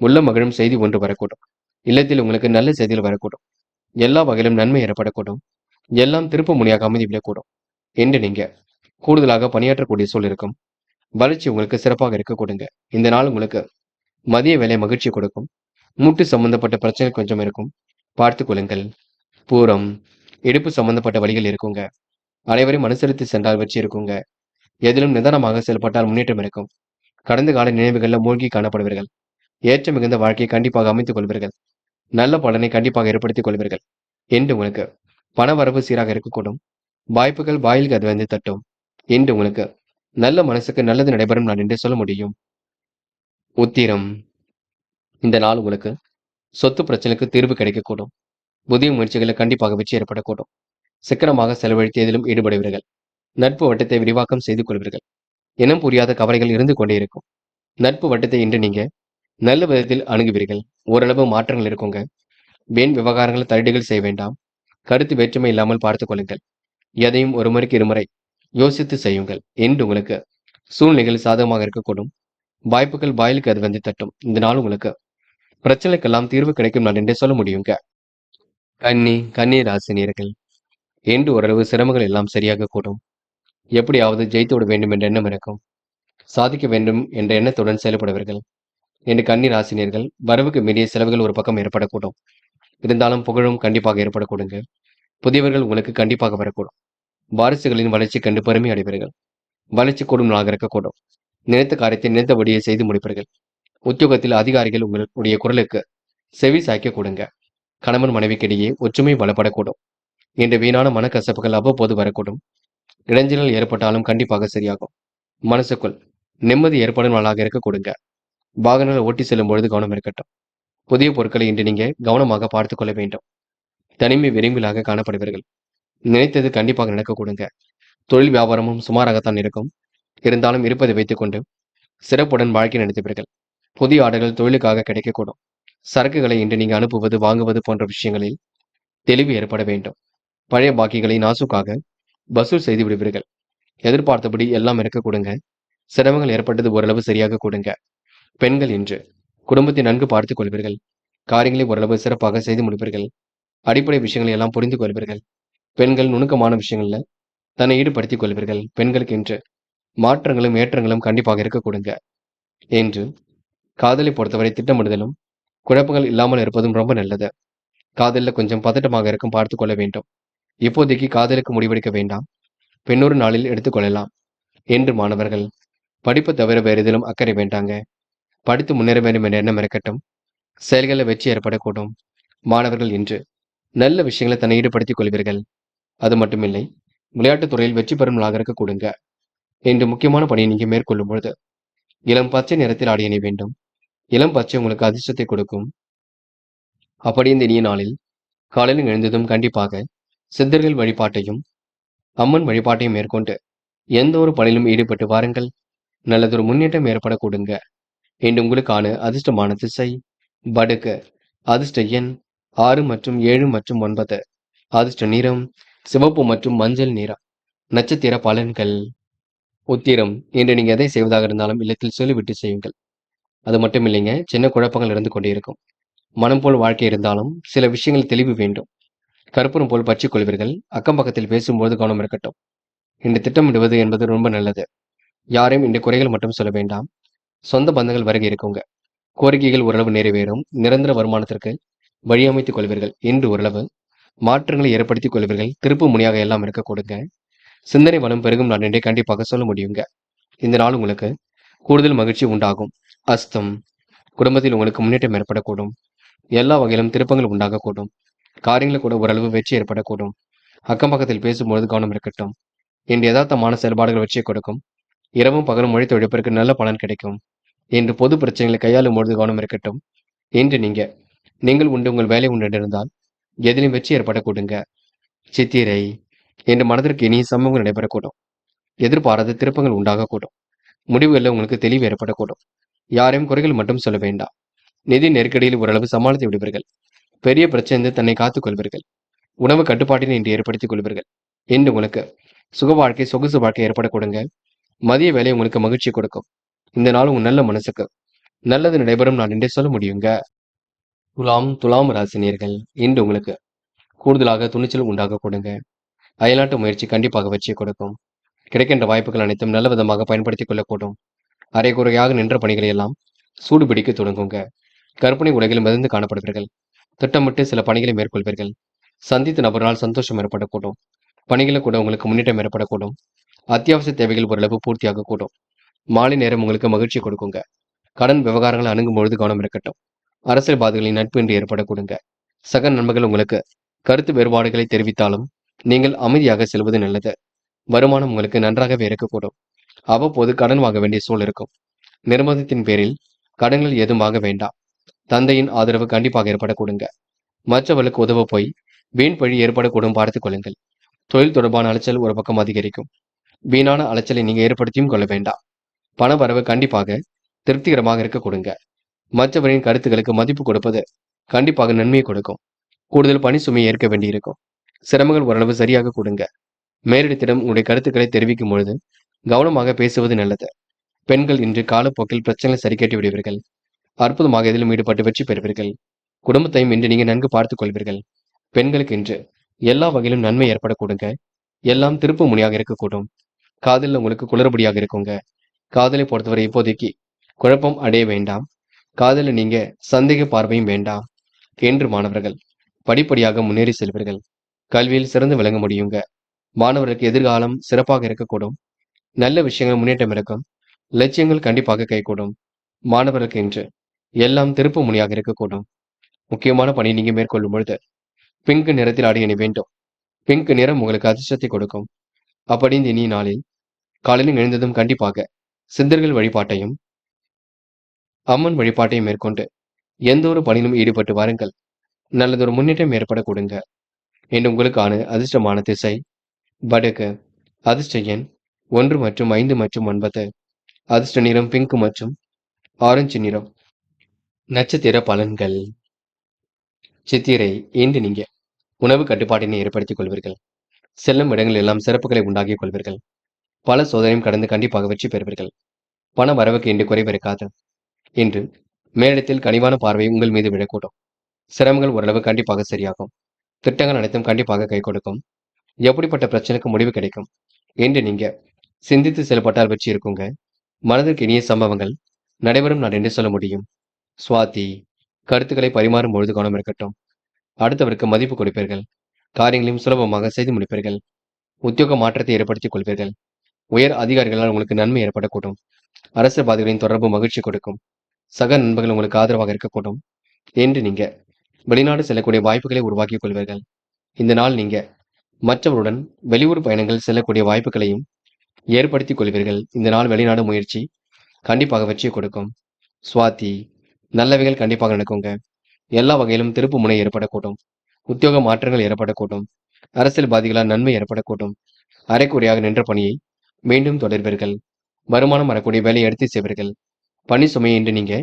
உள்ள மகிழும் செய்தி ஒன்று வரக்கூடும். இல்லத்தில் உங்களுக்கு நல்ல செய்திகள் வரக்கூடும். எல்லா வகையிலும் நன்மை ஏற்படக்கூடும். எல்லாம் திருப்ப முனையாக அமைதிவிடக்கூடும் என்று நீங்க கூடுதலாக பணியாற்றக்கூடிய சூழல் இருக்கும். வளர்ச்சி உங்களுக்கு சிறப்பாக இருக்க கொடுங்க. இந்த நாள் உங்களுக்கு மதிய வேலை மகிழ்ச்சி கொடுக்கும். மூட்டு சம்பந்தப்பட்ட பிரச்சனை கொஞ்சம் இருக்கும், பார்த்து கொள்ளுங்கள். பூரம், இடுப்பு சம்பந்தப்பட்ட வழிகள் இருக்குங்க. அனைவரையும் அனுசரித்து சென்றால் வெற்றி இருக்குங்க. எதிலும் நிதானமாக செயல்பட்டால் முன்னேற்றம் இருக்கும். கடந்த கால நினைவுகளில் மூழ்கி காணப்படுவீர்கள். ஏற்ற மிகுந்த வாழ்க்கையை கண்டிப்பாக அமைத்துக் கொள்வீர்கள். நல்ல பலனை கண்டிப்பாக ஏற்படுத்திக் கொள்வீர்கள் என்று உங்களுக்கு பண வரவு சீராக இருக்கக்கூடும். வாய்ப்புகள் வாயிலுக்கு அது வந்து தட்டும் என்று உங்களுக்கு நல்ல மனசுக்கு நல்லது நடைபெறும் நான் என்று சொல்ல முடியும். உத்திரம், இந்த நாள் உங்களுக்கு சொத்து பிரச்சனைக்கு தீர்வு கிடைக்கக்கூடும். புதிய முயற்சிகளை கண்டிப்பாக வெற்றி ஏற்படக்கூடும். சிக்கனமாக செலவழித்து எதிலும் ஈடுபடுவீர்கள். நட்பு வட்டத்தை விரிவாக்கம் செய்து கொள்வீர்கள். இனம் புரியாத கவலைகள் இருந்து கொண்டே இருக்கும். நட்பு வட்டத்தை இன்று நீங்க நல்ல விதத்தில் அணுகுவீர்கள். ஓரளவு மாற்றங்கள் இருக்குங்க. வீண் விவகாரங்கள் தலையீடுகள் செய்ய வேண்டாம். கருத்து வேற்றுமை இல்லாமல் பார்த்துக் கொள்ளுங்கள். எதையும் ஒரு முறைக்கு இருமுறை யோசித்து செய்யுங்கள் என்று உங்களுக்கு சூழ்நிலைகள் சாதகமாக இருக்கக்கூடும். வாய்ப்புகள் வாயிலுக்கு அது வந்து தட்டும். இந்த நாள் உங்களுக்கு பிரச்சனைக்கெல்லாம் தீர்வு கிடைக்கும் நான் என்றே சொல்ல முடியுங்க. கன்னி ராசினியர்கள், என்று ஓரளவு சிரமங்கள் எல்லாம் சரியாக கூடும். எப்படியாவது ஜெயித்து விட வேண்டும் என்ற எண்ணம் இருக்கும். சாதிக்க வேண்டும் என்ற எண்ணத்துடன் செயல்படுவீர்கள். என்று கன்னி ராசினியர்கள், வரவுக்கு மீறிய செலவுகள் ஒரு பக்கம் ஏற்படக்கூடும். இருந்தாலும் புகழும் கண்டிப்பாக ஏற்படக்கூடுங்க. புதியவர்கள் உங்களுக்கு கண்டிப்பாக வரக்கூடும். வாரிசுகளின் வளர்ச்சி கண்டு பெருமை அடைவீர்கள். வளர்ச்சி கூடும் நாளாக இருக்கக்கூடும். நினைத்த காரியத்தை நினைத்தபடியே செய்து முடிப்பீர்கள். உத்தியோகத்தில் அதிகாரிகள் உங்களுடைய குரலுக்கு செவி சாய்க்க கொடுங்க. கணவன் மனைவிக்கிடையே ஒற்றுமை பலப்படக்கூடும். இன்று வீணான மனக்கசப்புகள் அவ்வப்போது வரக்கூடும். இடைஞ்சல்கள் ஏற்பட்டாலும் கண்டிப்பாக சரியாகும். மனசுக்குள் நிம்மதி ஏற்படும் நாளாக இருக்க கொடுங்க. வாகனங்களை ஓட்டி செல்லும் பொழுது கவனம் இருக்கட்டும். புதிய பொருட்களை இன்று நீங்க கவனமாக பார்த்துக் கொள்ள வேண்டும். தனிமை விரும்பிலாக காணப்படுவீர்கள். நினைத்தது கண்டிப்பாக நடக்கக்கூடுங்க. தொழில் வியாபாரமும் சுமாராகத்தான் இருக்கும். இருந்தாலும் இருப்பதை வைத்துக்கொண்டு சிறப்புடன் வாழ்க்கை நடத்துவீர்கள். புதிய ஆர்டர்கள் தொழிலுக்காக கிடைக்கக்கூடும். சரக்குகளை இன்று நீங்க அனுப்புவது, வாங்குவது போன்ற விஷயங்களில் தெளிவு ஏற்பட வேண்டும். பழைய பாக்கிகளை நாசுக்காக வசூல் செய்து விடுவீர்கள். எதிர்பார்த்தபடி எல்லாம் இருக்க கொடுங்க. சிரமங்கள் ஏற்பட்டது ஓரளவு சரியாக கொடுங்க. பெண்கள் இன்று குடும்பத்தை நன்கு பார்த்துக் கொள்வீர்கள். காரியங்களை ஓரளவு சிறப்பாக செய்து முடிப்பீர்கள். அடிப்படை விஷயங்களை எல்லாம் புரிந்து கொள்வீர்கள். பெண்கள் நுணுக்கமான விஷயங்கள்ல தன்னை ஈடுபடுத்திக் கொள்வீர்கள். பெண்களுக்கு இன்று மாற்றங்களும் ஏற்றங்களும் கண்டிப்பாக இருக்க கொடுங்க. என்று காதலை பொறுத்தவரை திட்டமிடுதலும் குழப்பங்கள் இல்லாமல் இருப்பதும் ரொம்ப நல்லது. காதலில் கொஞ்சம் பதட்டமாக இருக்கும், பார்த்துக் கொள்ள வேண்டும். இப்போதைக்கு காதலுக்கு முடிவெடுக்க வேண்டாம். பின்னொரு நாளில் எடுத்துக்கொள்ளலாம். என்று மாணவர்கள் படிப்பு தவிர வேறு எதிலும் அக்கறை வேண்டாங்க. படித்து முன்னேற வேண்டும் என்ற எண்ணம் இருக்கட்டும். செயல்களில் வெற்றி ஏற்படக்கூடும். மாணவர்கள் இன்று நல்ல விஷயங்களை தன்னை ஈடுபடுத்திக் கொள்வீர்கள். அது மட்டுமில்லை, விளையாட்டுத் துறையில் வெற்றி பெறும் நாளாக இருக்க கொடுங்க. இன்று முக்கியமான பணியை நீங்க மேற்கொள்ளும் பொழுது இளம் பச்சை நிறத்தில் ஆடை அணிய வேண்டும். இளம் பச்சை உங்களுக்கு அதிர்ஷ்டத்தை கொடுக்கும். அப்படி இந்த இனிய நாளில் காலையில் எழுந்ததும் கண்டிப்பாக சித்தர்கள் வழிபாட்டையும் அம்மன் வழிபாட்டையும் மேற்கொண்டு எந்த ஒரு பணியிலும் ஈடுபட்டு வாருங்கள். நல்லதொரு முன்னேற்றம் ஏற்பட கொடுங்க. இன்று உங்களுக்கான அதிர்ஷ்டமான திசை வடக்கு. அதிர்ஷ்ட எண் 6 மற்றும் 7 மற்றும் 9. அதிர்ஷ்ட நிறம் சிவப்பு மற்றும் மஞ்சள் நிறம். நட்சத்திர பலன்கள். உத்திரம். இன்று நீங்க எதை செய்வதாக இருந்தாலும் இல்லத்தில் சொல்லிவிட்டு செய்யுங்கள். அது மட்டும் இல்லைங்க, சின்ன குழப்பங்கள் இருந்து கொண்டே இருக்கும். மனம் போல் வாழ்க்கை இருந்தாலும் சில விஷயங்கள் தெளிவு வேண்டும். கற்பூரம் போல் பற்றிக் கொள்வீர்கள். அக்கம் பக்கத்தில் பேசும்போது கவனம் இருக்கட்டும். இன்று திட்டமிடுவது என்பது ரொம்ப நல்லது. யாரையும் இந்த குறைகள் மட்டும் சொல்ல வேண்டாம். சொந்த பந்தங்கள் வருகை இருக்குங்க. கோரிக்கைகள் ஓரளவு நிறைவேறும். நிரந்தர வருமானத்திற்கு வழியமைத்துக் கொள்வீர்கள். இன்று ஓரளவு மாற்றங்களை ஏற்படுத்திக் கொள்வீர்கள். திருப்பு முனையாக எல்லாம் இருக்க கொடுங்க. சிந்தனை வளம் பெருகும் நாள் என்றே கண்டிப்பாக சொல்ல முடியுங்க. இந்த நாள் உங்களுக்கு கூடுதல் மகிழ்ச்சி உண்டாகும். அஸ்தம். குடும்பத்தில் உங்களுக்கு முன்னேற்றம் ஏற்படக்கூடும். எல்லா வகையிலும் திருப்பங்கள் உண்டாகக்கூடும். காரியங்களில் கூட ஓரளவு வெற்றி ஏற்படக்கூடும். அக்கம் பக்கத்தில் பேசும்பொழுது கவனம் இருக்கட்டும். இன்று யதார்த்தமான செயல்பாடுகள் வெற்றியை கொடுக்கும். இரவும் பகலும் உழைத்த உழைப்பிற்கு நல்ல பலன் கிடைக்கும். இன்று பொது பிரச்சனைகளை கையாளும் பொழுது கவனம் இருக்கட்டும். இன்று நீங்கள் உண்டு உங்கள் வேலை உண்டு இருந்தால் எதிலும் வெற்றி ஏற்படக்கூடுங்க. சித்திரை. இன்று மனதிற்கு இனிய சம்பவங்கள் நடைபெறக்கூடும். எதிர்பாராத திருப்பங்கள் உண்டாகக்கூடும். முடிவுகளில் உங்களுக்கு தெளிவு ஏற்படக்கூடும். யாரையும் குறைகள் மட்டும் சொல்ல வேண்டாம். நிதி நெருக்கடியில் ஓரளவு சமாளித்து விடுவீர்கள். பெரிய பிரச்சனை தன்னை காத்துக் கொள்வீர்கள். உணவு கட்டுப்பாட்டினை இன்று ஏற்படுத்திக் கொள்வீர்கள். இன்று உங்களுக்கு சுக வாழ்க்கை சொகுசு வாழ்க்கை ஏற்படக்கூடுங்க. மதிய வேலை உங்களுக்கு மகிழ்ச்சி கொடுக்கும். இந்த நாள் உங்க நல்ல மனசுக்கு நல்லது நடைபெறும் நான் என்றே சொல்ல முடியுங்க. துலாம் ராசினியர்கள் இன்று உங்களுக்கு கூடுதலாக துணிச்சல் உண்டாக கொடுங்க. அயல்நாட்டு முயற்சி கண்டிப்பாக வெற்றியை கொடுக்கும். கிடைக்கின்ற வாய்ப்புகள் அனைத்தும் நல்ல விதமாக பயன்படுத்திக் கொள்ளக்கூடும். அரைகுறையாக நின்ற பணிகளை எல்லாம் சூடு பிடிக்க தொடங்குங்க. கற்பனை உலகில் மிதந்து காணப்படுவீர்கள். திட்டமிட்டு சில பணிகளை மேற்கொள்வீர்கள். சந்தித்த நபரால் சந்தோஷம் ஏற்படக்கூடும். பணிகளில் கூட உங்களுக்கு முன்னேற்றம் ஏற்படக்கூடும். அத்தியாவசிய தேவைகள் ஓரளவு பூர்த்தியாக கூடும். மாலை நேரம் உங்களுக்கு மகிழ்ச்சி கொடுக்குங்க. கடன் விவகாரங்களை அணுகும் பொழுது கவனம் இருக்கட்டும். அரசியல்வாதிகளின் நட்பு இன்று ஏற்படக்கூடுங்க. சக நண்பர்கள் உங்களுக்கு கருத்து வேறுபாடுகளை தெரிவித்தாலும் நீங்கள் அமைதியாக செல்வது நல்லது. வருமானம் உங்களுக்கு நன்றாகவே இருக்கக்கூடும். அவ்வப்போது கடன் வாங்க வேண்டிய சூழல் இருக்கும். நிர்பந்தத்தின் பேரில் கடன்கள் ஏதும் வாங்க வேண்டாம். தந்தையின் ஆதரவு கண்டிப்பாக ஏற்படக்கூடுங்க. மற்றவர்களுக்கு உதவ போய் வீண் பழி ஏற்படக்கூடும், பார்த்துக் கொள்ளுங்கள். தொழில் தொடர்பான அலைச்சல் ஒரு பக்கம் அதிகரிக்கும். வீணான அலைச்சலை நீங்க ஏற்படுத்தியும் கொள்ள வேண்டாம். பண வரவு கண்டிப்பாக திருப்திகரமாக இருக்க கொடுங்க. மற்றவரின் கருத்துக்களுக்கு மதிப்பு கொடுப்பது கண்டிப்பாக நன்மையை கொடுக்கும். கூடுதல் பணி சுமையை ஏற்க வேண்டியிருக்கும். சிரமங்கள் ஓரளவு சரியாக கொடுங்க. மேலிடத்திடம் உங்களுடைய கருத்துக்களை தெரிவிக்கும் பொழுது கவனமாக பேசுவது நல்லது. பெண்கள் இன்று காலப்போக்கில் பிரச்சனைகளை சரி கேட்டு விடுவீர்கள். அற்புதமாக இதிலும் ஈடுபட்டு வெற்றி பெறுவீர்கள். குடும்பத்தையும் இன்று நீங்க நன்கு பார்த்துக் கொள்வீர்கள். பெண்களுக்கு இன்று எல்லா வகையிலும் நன்மை ஏற்பட கொடுங்க. எல்லாம் திருப்பு முனையாக இருக்கக்கூடும். காதலில் உங்களுக்கு குளறுபடியாக இருக்குங்க. காதலை பொறுத்தவரை இப்போதைக்கு குழப்பம் அடைய வேண்டாம். காதலில் நீங்க சந்தேக பார்வையும் வேண்டாம். என்று மாணவர்கள் படிப்படியாக முன்னேறி செல்வீர்கள். கல்வியில் சிறந்து விளங்க முடியுங்க. மாணவர்களுக்கு எதிர்காலம் சிறப்பாக இருக்கக்கூடும். நல்ல விஷயங்கள் முன்னேற்றம் இருக்கும். லட்சியங்கள் கண்டிப்பாக கைகூடும். மாணவர்களுக்கு இன்று எல்லாம் திருப்பு முனையாக இருக்கக்கூடும். முக்கியமான பணி நீங்க மேற்கொள்ளும் பொழுது பிங்க் நிறத்தில் ஆடை அணி வேண்டும். பிங்க் நிறம் உங்களுக்கு அதிர்ஷ்டத்தை கொடுக்கும். அப்படி இந்த இனிய நாளில் காலையில் எழுந்ததும் கண்டிப்பாக சித்தர்கள் வழிபாட்டையும் அம்மன் வழிபாட்டை மேற்கொண்டு எந்த ஒரு பணியிலும் ஈடுபட்டு வாருங்கள். நல்லதொரு முன்னேற்றம் ஏற்பட கொடுங்க. இன்று உங்களுக்கான அதிர்ஷ்டமான திசை வடக்கு. அதிர்ஷ்ட எண் 1 மற்றும் 5 மற்றும் 9. அதிர்ஷ்ட நிறம் பிங்க் மற்றும் ஆரஞ்சு நிறம். நட்சத்திர பலன்கள். சித்திரை. இன்று நீங்க உணவு கட்டுப்பாட்டினை ஏற்படுத்திக் கொள்வீர்கள். செல்லும் இடங்கள் எல்லாம் சிறப்புகளை உண்டாக்கிக் கொள்வீர்கள். பல சோதனையும் கடந்து கண்டிப்பாக வெற்றி பெறுவீர்கள். பண வரவுக்கு இன்று குறைவு இருக்காது. இன்று மேலிடத்தில் கனிவான பார்வை உங்கள் மீது விழக்கூடும். சிரமங்கள் ஓரளவு கண்டிப்பாக சரியாகும். திட்டங்கள் அனைத்தும் கண்டிப்பாக கை கொடுக்கும். எப்படிப்பட்ட பிரச்சனைக்கு முடிவு கிடைக்கும். இன்று நீங்க சிந்தித்து செயல்பட்டால் வெற்றி இருக்குங்க. மனதிற்கு இனிய சம்பவங்கள் நடைபெறும் நாள் என்று சொல்ல முடியும். சுவாதி. கருத்துக்களை பரிமாறும் பொழுது கவனம் இருக்கட்டும். அடுத்தவருக்கு மதிப்பு கொடுப்பீர்கள். காரியங்களையும் சுலபமாக செய்து முடிப்பீர்கள். உத்தியோக மாற்றத்தை ஏற்படுத்திக் கொள்வீர்கள். உயர் அதிகாரிகளால் உங்களுக்கு நன்மை ஏற்படக்கூடும். அரசியல்வாதிகளின் தொடர்பு மகிழ்ச்சி கொடுக்கும். சக நண்பர்கள் உங்களுக்கு ஆதரவாக இருக்கக்கூடும். என்று நீங்க வெளிநாடு செல்லக்கூடிய வாய்ப்புகளை உருவாக்கிக் கொள்வீர்கள். இந்த நாள் நீங்க மற்றவருடன் வெளியூர் பயணங்கள் செல்லக்கூடிய வாய்ப்புகளையும் ஏற்படுத்திக் கொள்வீர்கள். இந்த நாள் வெளிநாடு முயற்சி கண்டிப்பாக வெற்றியை கொடுக்கும். சுவாதி. நல்லவைகள் கண்டிப்பாக நடக்குங்க. எல்லா வகையிலும் திருப்பு முனை ஏற்படக்கூடும். உத்தியோக மாற்றங்கள் ஏற்படக்கூடும். அரசியல்வாதிகளால் நன்மை ஏற்படக்கூடும். அரைக்குறையாக நின்ற பணியை மீண்டும் தொடர்வீர்கள். வருமானம் வரக்கூடிய வேலையை எடுத்து செய்வீர்கள். பணி சுமையை இன்று நீங்க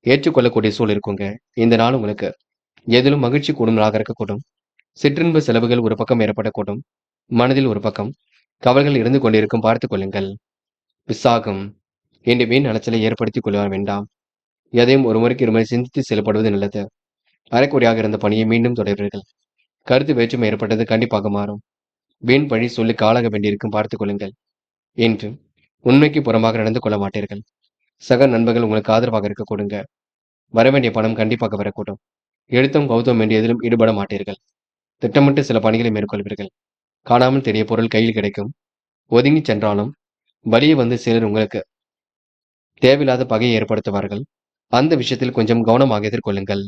ஏற்றுக்கொள்ளக்கூடிய சூழல் இருக்குங்க. இந்த நாள் உங்களுக்கு எதிலும் மகிழ்ச்சி கூடும் நாளாக இருக்கக்கூடும். சிற்றின்ப செலவுகள் ஒரு பக்கம் ஏற்படக்கூடும். மனதில் ஒரு பக்கம் கவல்கள் இருந்து கொண்டிருக்கும் பார்த்துக் கொள்ளுங்கள். விசாகம். இன்று வீண் அலைச்சலை ஏற்படுத்திக் கொள்ள வேண்டாம். எதையும் ஒரு முறைக்கு இருமுறை சிந்தித்து செயல்படுவது நல்லது. அரைக்குறையாக இருந்த பணியை மீண்டும் தொடர்வீர்கள். கருத்து வேற்றுமை ஏற்பட்டது கண்டிப்பாக மாறும். வீண் பழி சொல்லி காலாக வேண்டியிருக்கும் பார்த்துக் கொள்ளுங்கள். என்று உண்மைக்கு புறமாக நடந்து கொள்ள மாட்டீர்கள். சக நண்பர்கள் உங்களுக்கு ஆதரவாக இருக்க கொடுங்க. வரவேண்டிய பணம் கண்டிப்பாக வரக்கூடும். எழுத்தும் கௌதம் வேண்டிய எதிலும் ஈடுபட மாட்டீர்கள். திட்டமிட்டு சில பணிகளை மேற்கொள்வீர்கள். காணாமல் தெரிய பொருள் கையில் கிடைக்கும். ஒதுங்கி சென்றாலும் வழியே வந்து சிலர் உங்களுக்கு தேவையில்லாத பகையை ஏற்படுத்துவார்கள். அந்த விஷயத்தில் கொஞ்சம் கவனமாக எதிர்கொள்ளுங்கள்.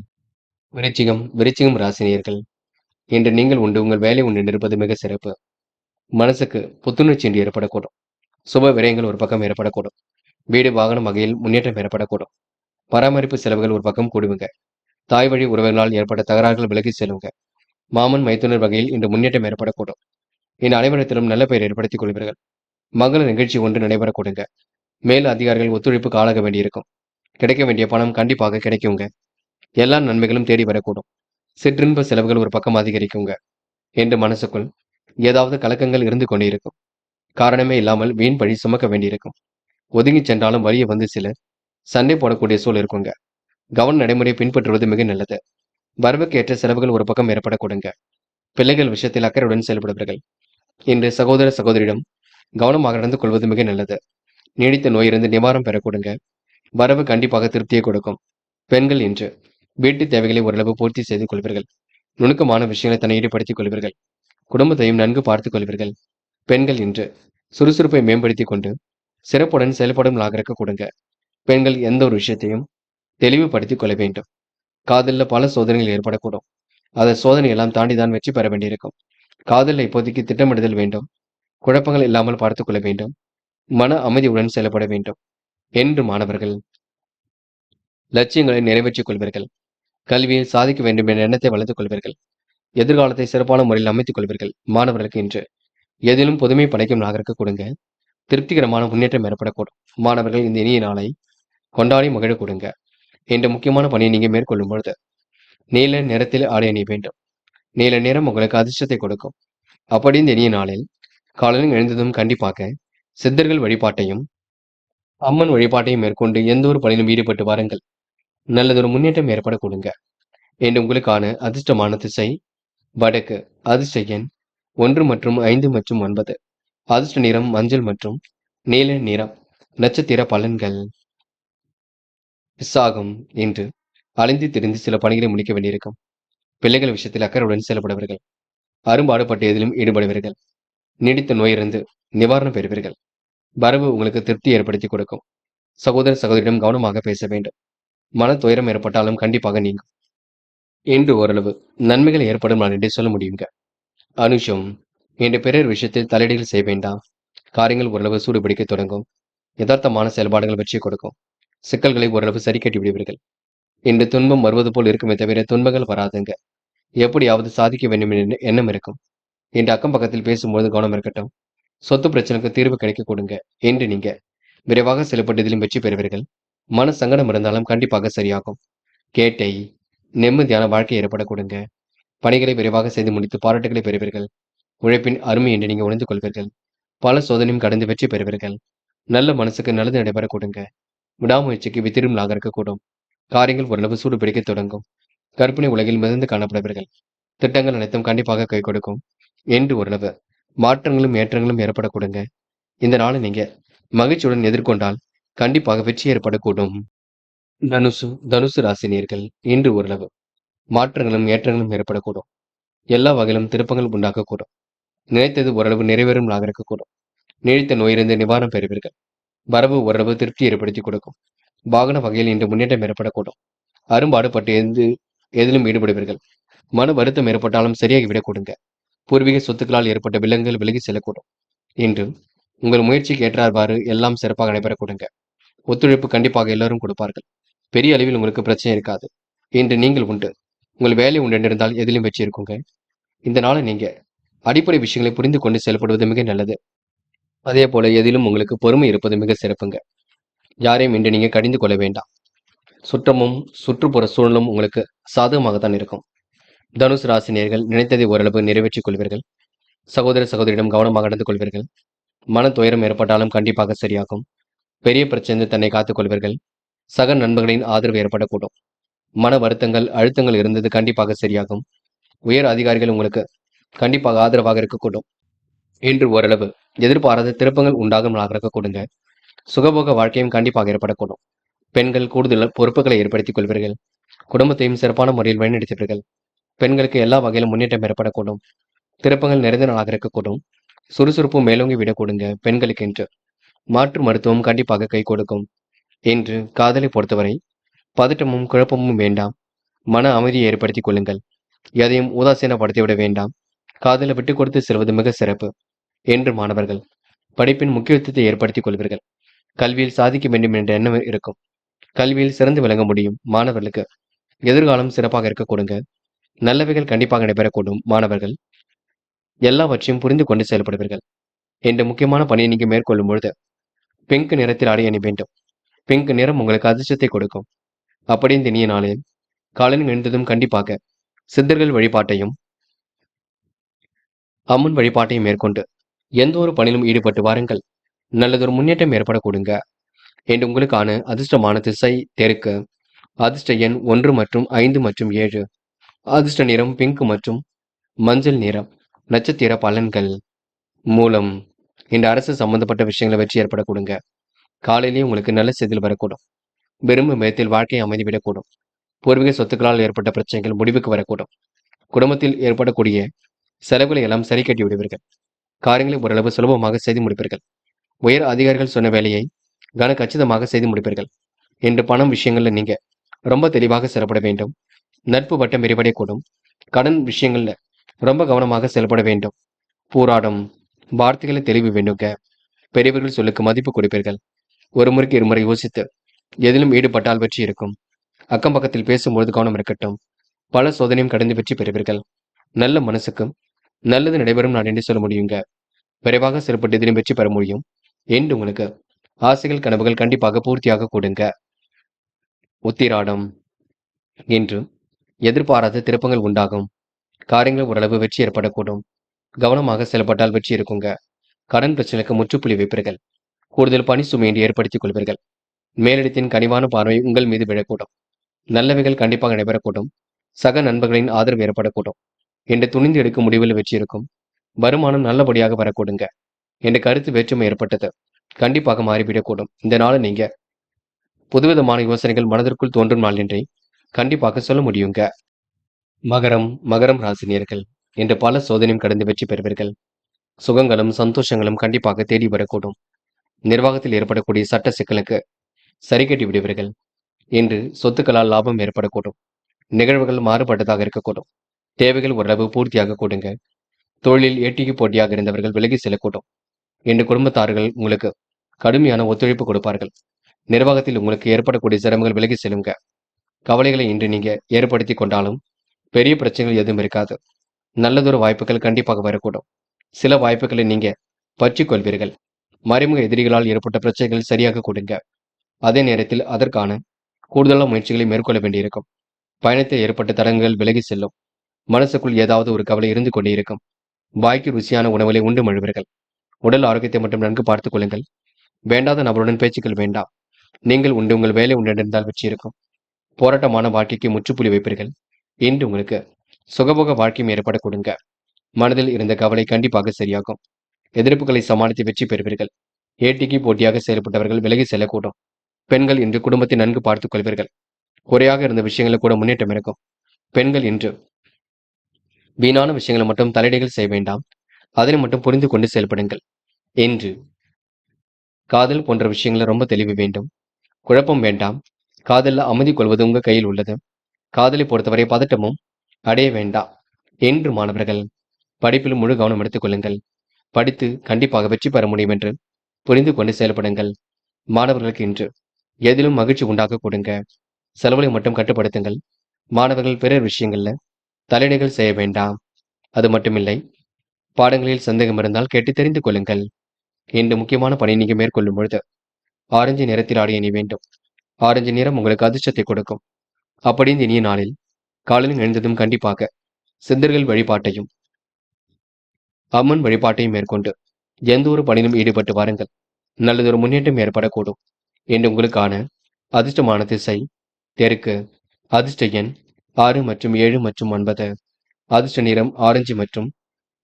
விருச்சிகம் ராசினியர்கள். இன்று நீங்கள் உண்டு உங்கள் வேலை உண்டு இருப்பது மிக சிறப்பு. மனசுக்கு புத்துணர்ச்சி இன்று ஏற்படக்கூடும். சுப விரயங்கள் ஒரு பக்கம் ஏற்படக்கூடும். வீடு வாகனம் வகையில் முன்னேற்றம் ஏற்படக்கூடும். பராமரிப்பு செலவுகள் ஒரு பக்கம் கூடுவீங்க. தாய் வழி உறவுகளால் ஏற்பட்ட தகராறுகள் விலகி செல்லுங்க. மாமன் மைத்துனர் வகையில் இன்று முன்னேற்றம் ஏற்படக்கூடும். இன்று அனைவரிடத்திலும் நல்ல பெயர் ஏற்படுத்திக் கொள்வீர்கள். மங்கள நிகழ்ச்சி ஒன்று நடைபெறக்கூடுங்க. மேல் அதிகாரிகள் ஒத்துழைப்புக்கு ஆளாக வேண்டியிருக்கும். கிடைக்க வேண்டிய பணம் கண்டிப்பாக கிடைக்குங்க. எல்லா நன்மைகளும் தேடி வரக்கூடும். சிற்றின்ப செலவுகள் ஒரு பக்கம் அதிகரிக்குங்க. என்று மனசுக்குள் ஏதாவது கலக்கங்கள் இருந்து கொண்டே இருக்கும். காரணமே இல்லாமல் வீண் பழி சுமக்க வேண்டியிருக்கும். ஒதுங்கி சென்றாலும் வழியே வந்து சிலர் சண்டை போடக்கூடிய சூழல் இருக்குங்க. கவன நடைமுறையை பின்பற்றுவது மிக நல்லது. வரவுக்கு ஏற்ற செலவுகள் ஒரு பக்கம் ஏற்படக்கூடுங்க. பிள்ளைகள் விஷயத்தில் அக்கறையுடன் செயல்படுவீர்கள். இன்று சகோதர சகோதரியிடம் கவனமாக நடந்து கொள்வது மிக நல்லது. நீடித்த நோயிலிருந்து நிவாரணம் பெறக்கூடுங்க. வரவு கண்டிப்பாக திருப்தியை கொடுக்கும். பெண்கள் இன்று வீட்டு தேவைகளை ஓரளவு பூர்த்தி செய்து கொள்வீர்கள். நுணுக்கமான விஷயங்களை தன்னை ஈடுபடுத்திக் கொள்வீர்கள். குடும்பத்தையும் நன்கு பார்த்துக் கொள்வீர்கள். பெண்கள் இன்று சுறுசுறுப்பை மேம்படுத்திக் கொண்டு சிறப்புடன் செயல்படும் நாளாக கொடுங்க. பெண்கள் எந்த ஒரு விஷயத்தையும் தெளிவுபடுத்திக் கொள்ள வேண்டும். காதலில் பல சோதனைகள் ஏற்படக்கூடும். அந்த சோதனை எல்லாம் தாண்டிதான் வெற்றி பெற வேண்டியிருக்கும். காதலில் இப்போதைக்கு திட்டமிடுதல் வேண்டும். குழப்பங்கள் இல்லாமல் பார்த்துக் கொள்ள வேண்டும். மன அமைதியுடன் செயல்பட வேண்டும். என்று மாணவர்கள் லட்சியங்களை நிறைவேற்றிக் கொள்வீர்கள். கல்வியில் சாதிக்க வேண்டும் என்ற எண்ணத்தை வளர்த்துக் கொள்வீர்கள். எதிர்காலத்தை சிறப்பான முறையில் அமைத்துக் கொள்வீர்கள். மாணவர்களுக்கு இன்று எதிலும் புதுமை படைக்கும் நாளாக கொடுங்க. திருப்திகரமான முன்னேற்றம் ஏற்படக்கூடும். மாணவர்கள் இந்த இனிய நாளை கொண்டாடி மகிழ கொடுங்க. என்ற முக்கியமான பணியை நீங்க மேற்கொள்ளும் பொழுது நீல நிறத்தில் ஆடை அணிய வேண்டும். நீல நிறம் உங்களுக்கு அதிர்ஷ்டத்தை கொடுக்கும். அப்படி இந்த இனிய நாளில் காலையில் எழுந்ததும் கண்டிப்பாக சித்தர்கள் வழிபாட்டையும் அம்மன் வழிபாட்டையும் மேற்கொண்டு எந்த ஒரு பணியிலும் ஈடுபட்டு வாருங்கள். நல்லதொரு முன்னேற்றம் ஏற்பட கொடுங்க. என்று உங்களுக்கான அதிர்ஷ்டமான திசை வடக்கு. அதிர்ஷ்ட எண் 1 மற்றும் 5 மற்றும் 9. அதிர்ஷ்ட நிறம் மஞ்சள் மற்றும் நீல நிறம். நட்சத்திர பலன்கள். விசாகம். இன்று அலைந்து திரிந்து சில பணிகளை முடிக்க வேண்டியிருக்கும். பிள்ளைகள் விஷயத்தில் அக்கறையுடன் செயல்படுவீர்கள். அரும்பாடுபட்டு எதிலும் ஈடுபடுவீர்கள். நீடித்த நோயிலிருந்து நிவாரணம் பெறுவீர்கள். வரவு உங்களுக்கு திருப்தி ஏற்படுத்தி கொடுக்கும். சகோதர சகோதரியிடம் கவனமாக பேச வேண்டும். மன துயரம் ஏற்பட்டாலும் கண்டிப்பாக நீங்கும். இன்று ஓரளவு நன்மைகள் ஏற்படும் நான் என்று சொல்ல முடியுங்க. அனுஷம். இன்று பிறர் விஷயத்தில் தலையீடுகள் செய்ய வேண்டாம். காரியங்கள் ஓரளவு சூடுபிடிக்க தொடங்கும். யதார்த்தமான செயல்பாடுகள் வெற்றி கொடுக்கும். சிக்கல்களை ஓரளவு சரி கட்டி விடுவீர்கள். இன்று துன்பம் வருவது போல் இருக்குமே தவிர துன்பங்கள் வராதுங்க. எப்படியாவது சாதிக்க வேண்டும் என்ற எண்ணம் இருக்கும். இன்று அக்கம் பக்கத்தில் பேசும்போது கவனம் இருக்கட்டும். சொத்து பிரச்சனைக்கு தீர்வு கிடைக்க கொடுங்க. என்று நீங்க விரைவாக செயல்பட்டதிலும் வெற்றி பெறுவீர்கள். மன சங்கடம் இருந்தாலும் கண்டிப்பாக சரியாகும். கேட்டை நிம்மதியான வாழ்க்கை ஏற்பட கொடுங்க. பணிகளை விரைவாக செய்து முடித்து பாராட்டுகளை பெறுவீர்கள். உழைப்பின் அருமை என்று நீங்க உணர்ந்து கொள்வீர்கள். பல சோதனையும் கடந்து வெற்றி பெறுவீர்கள். நல்ல மனசுக்கு நல்லது நடைபெற கொடுங்க. விடாமுயற்சிக்கு வித்திருமலாக இருக்கக்கூடும். காரியங்கள் ஓரளவு சூடு பிடிக்க தொடங்கும். கற்பனை உலகில் மிதந்து காணப்படுவீர்கள். திட்டங்கள் அனைத்தும் கண்டிப்பாக கை கொடுக்கும். என்று ஓரளவு மாற்றங்களும் ஏற்றங்களும் ஏற்பட கொடுங்க. இந்த நாளை நீங்க மகிழ்ச்சியுடன் எதிர்கொண்டால் கண்டிப்பாக வெற்றி ஏற்படக்கூடும். தனுசு ராசினியர்கள் இன்று ஓரளவு மாற்றங்களும் ஏற்றங்களும் ஏற்படக்கூடும். எல்லா வகையிலும் திருப்பங்கள் உண்டாகக்கூடும். நினைத்தது ஓரளவு நிறைவேறும் நாளாக இருக்கக்கூடும். நீடித்த நோயிலிருந்து நிவாரணம் பெறுவீர்கள். வரவு ஓரளவு திருப்தி ஏற்படுத்தி கொடுக்கும். வாகன வகையில் இன்று முன்னேற்றம் ஏற்படக்கூடும். அரும்பாடுபட்டு எதிலும் ஈடுபடுவீர்கள். மன வருத்தம் ஏற்பட்டாலும் சரியாகிவிடக் கொடுங்க. பூர்வீக சொத்துக்களால் ஏற்பட்ட வில்லங்கள் விலகி செல்லக்கூடும். இன்று உங்கள் முயற்சிக்கு ஏற்றார்வாறு எல்லாம் சிறப்பாக நடைபெற கொடுங்க. ஒத்துழைப்பு கண்டிப்பாக எல்லாரும் கொடுப்பார்கள். பெரிய அளவில் உங்களுக்கு பிரச்சனை இருக்காது. இன்று நீங்கள் உண்டு. உங்கள் வேலை உண்டு இருந்தால் எதிலும் வெற்றி இருக்குங்க. இந்த நாளை நீங்க அடிப்படை விஷயங்களை புரிந்து கொண்டு செயல்படுவது மிக நல்லது. அதே போல எதிலும் உங்களுக்கு பொறுமை இருப்பது மிக சிறப்புங்க. யாரையும் இன்று நீங்க கடிந்து கொள்ள வேண்டாம். சுற்றமும் சுற்றுப்புற சூழலும் உங்களுக்கு சாதகமாகத்தான் இருக்கும். தனுசு ராசினியர்கள் நினைத்ததை ஓரளவு நிறைவேற்றிக் கொள்வீர்கள். சகோதர சகோதரியிடம் கவனமாக நடந்து கொள்வீர்கள். மன துயரம் ஏற்பட்டாலும் கண்டிப்பாக சரியாகும். பெரிய பிரச்சனை தன்னை காத்துக் கொள்வீர்கள். சக நண்பர்களின் ஆதரவு ஏற்படக்கூடும். மன வருத்தங்கள் அழுத்தங்கள் இருந்தது கண்டிப்பாக சரியாகும். உயர் அதிகாரிகள் உங்களுக்கு கண்டிப்பாக ஆதரவாக இருக்கக்கூடும். இன்று ஓரளவு எதிர்பாராத திருப்பங்கள் உண்டாகும் நாளாக கொடுங்க. சுகபோக வாழ்க்கையும் கண்டிப்பாக ஏற்படக்கூடும். பெண்கள் கூடுதல் பொறுப்புகளை ஏற்படுத்திக் கொள்வீர்கள். குடும்பத்தையும் சிறப்பான முறையில் வழிநடத்துவீர்கள். பெண்களுக்கு எல்லா வகையிலும் முன்னேற்றம் ஏற்படக்கூடும். திருப்பங்கள் நிறைந்த நாளாக இருக்கக்கூடும். சுறுசுறுப்பு மேலோங்கி விட கொடுங்க பெண்களுக்கு என்று. மாற்று மருத்துவம் கண்டிப்பாக கை கொடுக்கும். என்று காதலை பொறுத்தவரை பதட்டமும் குழப்பமும் வேண்டாம். மன அமைதியை ஏற்படுத்திக் கொள்ளுங்கள். எதையும் உதாசீனப்படுத்திவிட வேண்டாம். காதலை விட்டுக் கொடுத்து செல்வது மிக சிறப்பு. என்று மாணவர்கள் படிப்பின் முக்கியத்துவத்தை ஏற்படுத்திக் கொள்வீர்கள். கல்வியில் சாதிக்க வேண்டும் என்ற எண்ணம் இருக்கும். கல்வியில் சிறந்து விளங்க முடியும். மாணவர்களுக்கு எதிர்காலம் சிறப்பாக இருக்க கொடுங்க. நல்லவைகள் கண்டிப்பாக நடைபெறக்கூடும். மாணவர்கள் எல்லாவற்றையும் புரிந்து கொண்டு செயல்படுவீர்கள். என்ற முக்கியமான பணியை நீங்க மேற்கொள்ளும் பொழுது பிங்க் நிறத்தில் ஆடை அணி வேண்டும். பிங்க் நிறம் உங்களுக்கு அதிர்ஷ்டத்தை கொடுக்கும். அப்படி இந்த இனிய நாளில் காலையில் எழுந்ததும் கண்டிப்பாக சித்தர்கள் வழிபாட்டையும் அம்மன் வழிபாட்டையும் மேற்கொண்டு எந்த ஒரு பணியிலும் ஈடுபட்டு வாருங்கள். நல்லதொரு முன்னேற்றம் ஏற்பட கொடுங்க. என்று உங்களுக்கான அதிர்ஷ்டமான திசை தெற்கு. அதிர்ஷ்ட எண் 1 மற்றும் 5 மற்றும் 7. அதிர்ஷ்ட நிறம் பிங்க் மற்றும் மஞ்சள் நிறம். நட்சத்திர பலன்கள். மூலம் இந்த அரசு சம்பந்தப்பட்ட விஷயங்களை வெற்றி ஏற்பட கொடுங்க. காலையிலேயே உங்களுக்கு நல்ல செய்தியில் வரக்கூடும். விரும்பும் விதத்தில் வாழ்க்கையை அமைதிவிடக்கூடும். பூர்வீக சொத்துக்களால் ஏற்பட்ட பிரச்சனைகள் முடிவுக்கு வரக்கூடும். குடும்பத்தில் ஏற்படக்கூடிய செலவுகளை எல்லாம் சரி கட்டி விடுவீர்கள். காரியங்களை ஓரளவு சுலபமாக செய்து முடிப்பீர்கள். உயர் அதிகாரிகள் சொன்ன வேலையை கச்சிதமாக செய்து முடிப்பீர்கள். என்று பணம் விஷயங்கள்ல நீங்க ரொம்ப தெளிவாக செயல்பட வேண்டும். நட்பு வட்டம் விரிவடையக்கூடும். கடன் விஷயங்கள்ல ரொம்ப கவனமாக செயல்பட வேண்டும். போராடும் வார்த்தைகளை தெளிவு வேண்டுங்க. பெரியவர்கள் சொல்லுக்கு மதிப்பு கொடுப்பீர்கள். ஒரு முறைக்கு இருமுறை யோசித்து எதிலும் ஈடுபட்டால் வெற்றி இருக்கும். அக்கம் பக்கத்தில் பேசும்பொழுது கவனம் இருக்கட்டும். பல சோதனையும் கடந்து வெற்றி பெறுவீர்கள். நல்ல மனசுக்கும் நல்லது நடைபெறும் நான் என்று சொல்ல முடியுங்க. விரைவாக செயல்பட்டு எதிலும் வெற்றி பெற முடியும். என்று உங்களுக்கு ஆசைகள் கனவுகள் கண்டிப்பாக பூர்த்தியாக கொடுங்க. உத்திராடம் என்று எதிர்பாராத திருப்பங்கள் உண்டாகும். காரியங்கள் ஓரளவு வெற்றி ஏற்படக்கூடும். கவனமாக செயல்பட்டால் வெற்றி இருக்குங்க. கடன் பிரச்சனைக்கு முற்றுப்புள்ளி வைப்பீர்கள். கூடுதல் பணி சுமையின்றி ஏற்படுத்திக் கொள்வீர்கள். மேலிடத்தின் கனிவான பார்வை உங்கள் மீது விழக்கூடும். நல்லவைகள் கண்டிப்பாக நடைபெறக்கூடும். சக நண்பர்களின் ஆதரவு ஏற்படக்கூடும். என்று துணிந்து எடுக்கும் முடிவில் வெற்றி இருக்கும். வருமானம் நல்லபடியாக வரக்கூடுங்க. என்ற கருத்து வேற்றுமை ஏற்பட்டது கண்டிப்பாக மாறிவிடக்கூடும். இந்த நாளை நீங்க புதுவிதமான யோசனைகள் மனதிற்குள் தோன்றும் நாள் என்றே கண்டிப்பாக சொல்ல முடியுங்க. மகரம் ராசினியர்கள் என்று பல சோதனையும் கடந்து வெற்றி பெறுவீர்கள். சுகங்களும் சந்தோஷங்களும் கண்டிப்பாக தேடி வரக்கூடும். நிர்வாகத்தில் ஏற்படக்கூடிய சட்ட சிக்கலுக்கு சரி கட்டி விடுவீர்கள். என்று சொத்துக்களால் லாபம் ஏற்படக்கூடும். நிகழ்வுகள் மாறுபட்டதாக இருக்கக்கூடும். தேவைகள் ஓரளவு பூர்த்தியாக கூடுங்க. தொழிலில் ஏட்டிக்கு போட்டியாக இருந்தவர்கள் விலகி செல்லக்கூடும். என்று குடும்பத்தார்கள் உங்களுக்கு கடுமையான ஒத்துழைப்பு கொடுப்பார்கள். நிர்வாகத்தில் உங்களுக்கு ஏற்படக்கூடிய சிரமங்கள் விலகி செல்லுங்க. கவலைகளை இன்று நீங்க ஏற்படுத்தி கொண்டாலும் பெரிய பிரச்சனைகள் எதுவும் இருக்காது. நல்லதொரு வாய்ப்புகள் கண்டிப்பாக வரக்கூடும். சில வாய்ப்புகளை நீங்க பற்றிக் கொள்வீர்கள். மறைமுக எதிரிகளால் ஏற்பட்ட பிரச்சனைகள் சரியாக கொடுங்க. அதே நேரத்தில் அதற்கான கூடுதலான முயற்சிகளை மேற்கொள்ள வேண்டியிருக்கும். பயணத்தில் ஏற்பட்ட தடங்கல்கள் விலகி செல்லும். மனசுக்குள் ஏதாவது ஒரு கவலை இருந்து கொண்டே இருக்கும். வாய்க்கு ருசியான உணவுகளை உண்டு மழுவீர்கள். உடல் ஆரோக்கியத்தை மட்டும் நன்கு பார்த்துக் கொள்ளுங்கள். வேண்டாத நபருடன் பேச்சுக்கள் வேண்டாம். நீங்கள் உண்டு உங்கள் வேலை உண்டிருந்தால் வெற்றி இருக்கும். போராட்டமான வாழ்க்கைக்கு முற்றுப்புள்ளி வைப்பீர்கள். இன்று உங்களுக்கு சுகபோக வாழ்க்கையும் ஏற்பட கொடுங்க. மனதில் இருந்த கவலை கண்டிப்பாக சரியாகும். எதிர்ப்புகளை சமாளித்து வெற்றி பெறுவீர்கள். ஏட்டிக்கு போட்டியாக செயல்பட்டவர்கள் விலகி செல்லக்கூடும். பெண்கள் இன்று குடும்பத்தை நன்கு பார்த்துக் கொள்வீர்கள். குறையாக இருந்த விஷயங்களில் கூட முன்னேற்றம் இருக்கும். பெண்கள் இன்று வீணான விஷயங்களை மட்டும் தலையீடுகள் செய்ய வேண்டாம். அதனை மட்டும் புரிந்து கொண்டு செயல்படுங்கள். இன்று காதல் போன்ற விஷயங்களை ரொம்ப தெளிவு வேண்டும். குழப்பம் வேண்டாம். காதலில் அமைதி கொள்வது உங்க கையில் உள்ளது. காதலை பொறுத்தவரை பதட்டமும் அடைய வேண்டாம். இன்று மாணவர்கள் படிப்பில் முழு கவனம் எடுத்துக் கொள்ளுங்கள். படித்து கண்டிப்பாக வெற்றி பெற முடியும் என்று புரிந்து கொண்டு செயல்படுங்கள். மாணவர்களுக்கு இன்று எதிலும் மகிழ்ச்சி உண்டாக்க கொடுங்க. செலவுகளை மட்டும் கட்டுப்படுத்துங்கள். மாணவர்கள் பிறர் விஷயங்கள்ல தலையீடுகள் செய்ய வேண்டாம். அது மட்டுமில்லை, பாடங்களில் சந்தேகம் இருந்தால் கேட்டு தெரிந்து கொள்ளுங்கள். இன்று முக்கியமான பணி நீங்க மேற்கொள்ளும் பொழுது ஆரஞ்சு நிறத்தில் ஆடை அணி வேண்டும். ஆரஞ்சு நிறம் உங்களுக்கு அதிர்ஷ்டத்தை கொடுக்கும். அப்படி இந்த இனிய நாளில் காலையில் எழுந்ததும் கண்டிப்பாக சித்தர்கள் வழிபாட்டையும் அம்மன் வழிபாட்டையும் மேற்கொண்டு எந்த ஒரு பணியிலும் ஈடுபட்டு வாருங்கள். நல்லதொரு முன்னேற்றம் ஏற்படக்கூடும். என்று உங்களுக்கான அதிர்ஷ்டமான திசை தெற்கு. அதிர்ஷ்ட எண் 6 மற்றும் 7 மற்றும் 9. அதிர்ஷ்ட நிறம் ஆரஞ்சு மற்றும்